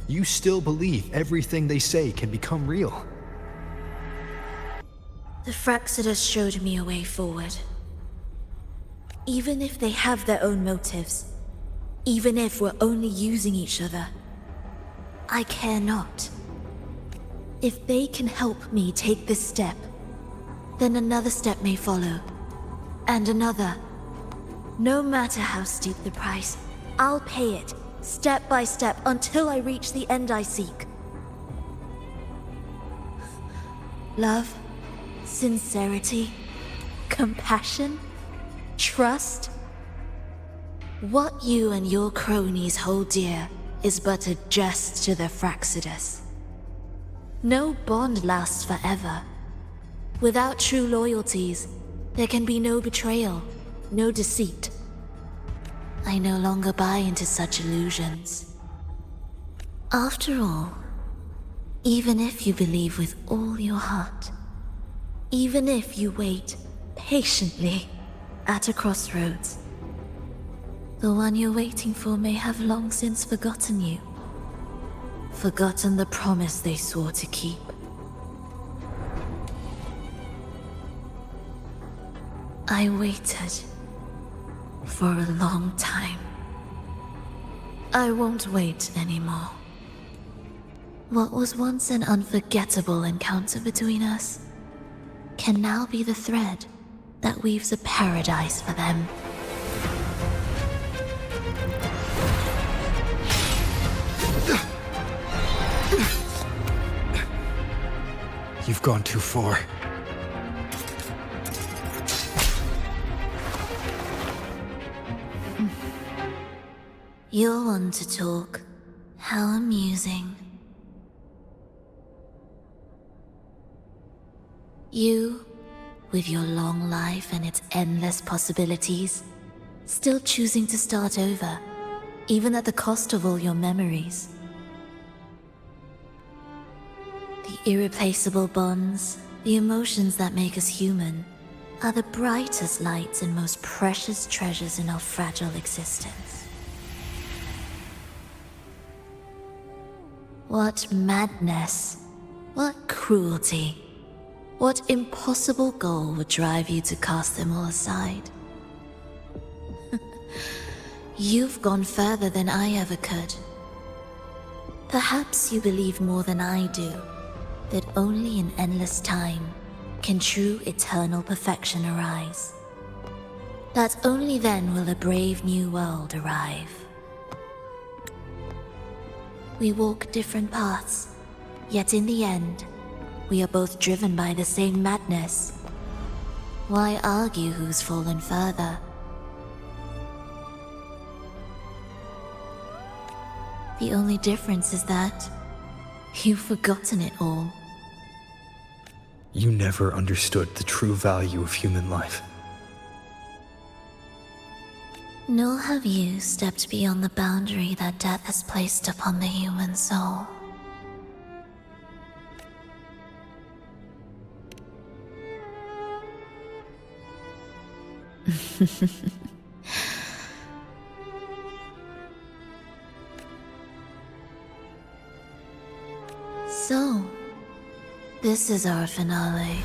you still believe everything they say can become real. The Fraxidus showed me a way forward. Even if they have their own motives, even if we're only using each other, I care not. If they can help me take this step, then another step may follow, and another. No matter how steep the price, I'll pay it, step by step, until I reach the end I seek. Love, sincerity, compassion, trust. What you and your cronies hold dear is but a jest to the Fraxidus. No bond lasts forever. Without true loyalties, there can be no betrayal, no deceit. I no longer buy into such illusions. After all, even if you believe with all your heart, even if you wait patiently at a crossroads, the one you're waiting for may have long since forgotten you. Forgotten the promise they swore to keep. I waited for a long time. I won't wait anymore. What was once an unforgettable encounter between us can now be the thread that weaves a paradise for them. You've gone too far. You're one to talk. How amusing. You, with your long life and its endless possibilities, still choosing to start over, even at the cost of all your memories. The irreplaceable bonds, the emotions that make us human, are the brightest lights and most precious treasures in our fragile existence. What madness, what cruelty, what impossible goal would drive you to cast them all aside? You've gone further than I ever could. Perhaps you believe more than I do, that only in endless time can true eternal perfection arise. That only then will a brave new world arrive. We walk different paths, yet in the end, we are both driven by the same madness. Why argue who's fallen further? The only difference is that you've forgotten it all. You never understood the true value of human life. Nor have you stepped beyond the boundary that death has placed upon the human soul. So, this is our finale.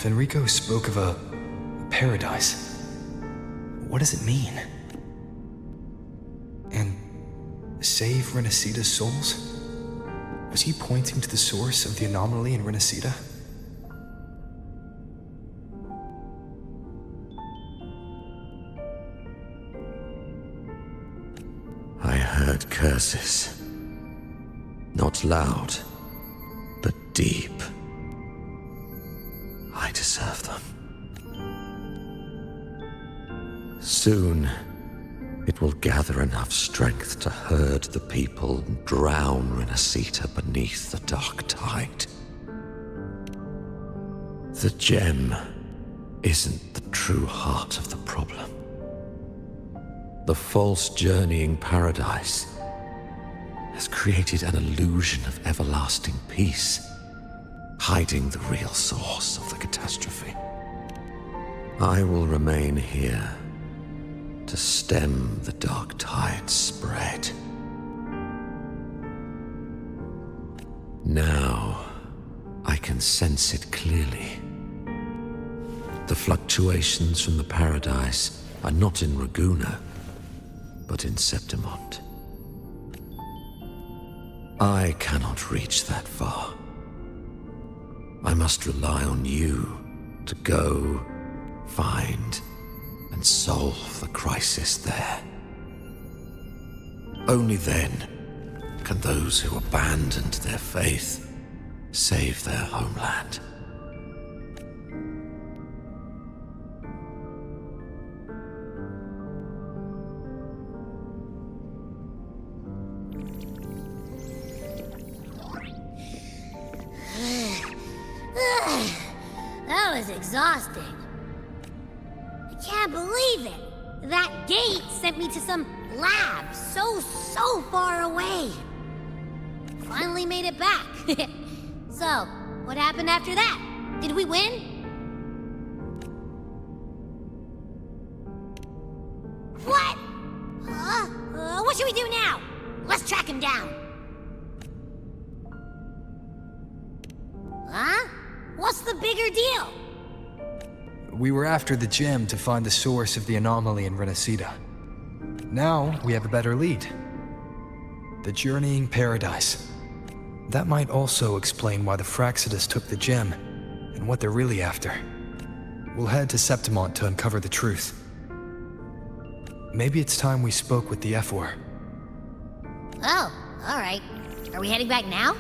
Fenrico spoke of a paradise. What does it mean? And save Renacita's souls? Was he pointing to the source of the anomaly in Renacita? I heard curses. Not loud, but deep. I deserve them. Soon, it will gather enough strength to herd the people and drown Renacita beneath the dark tide. The gem isn't the true heart of the problem. The false journeying paradise has created an illusion of everlasting peace, hiding the real source of the catastrophe. I will remain here to stem the dark tide's spread. Now, I can sense it clearly. The fluctuations from the paradise are not in Raguna, but in Septimont. I cannot reach that far. I must rely on you to go, find, and solve the crisis there. Only then can those who abandoned their faith save their homeland. That was exhausting. I can't believe it. That gate sent me to some lab so far away. Finally made it back. So, what happened after that? Did we win? What? What should we do now? Let's track him down. Huh? What's the bigger deal? We were after the gem to find the source of the anomaly in Renacita. Now, we have a better lead. The journeying paradise. That might also explain why the Fraxidas took the gem, and what they're really after. We'll head to Septimont to uncover the truth. Maybe it's time we spoke with the Ephor. Oh, alright. Are we heading back now?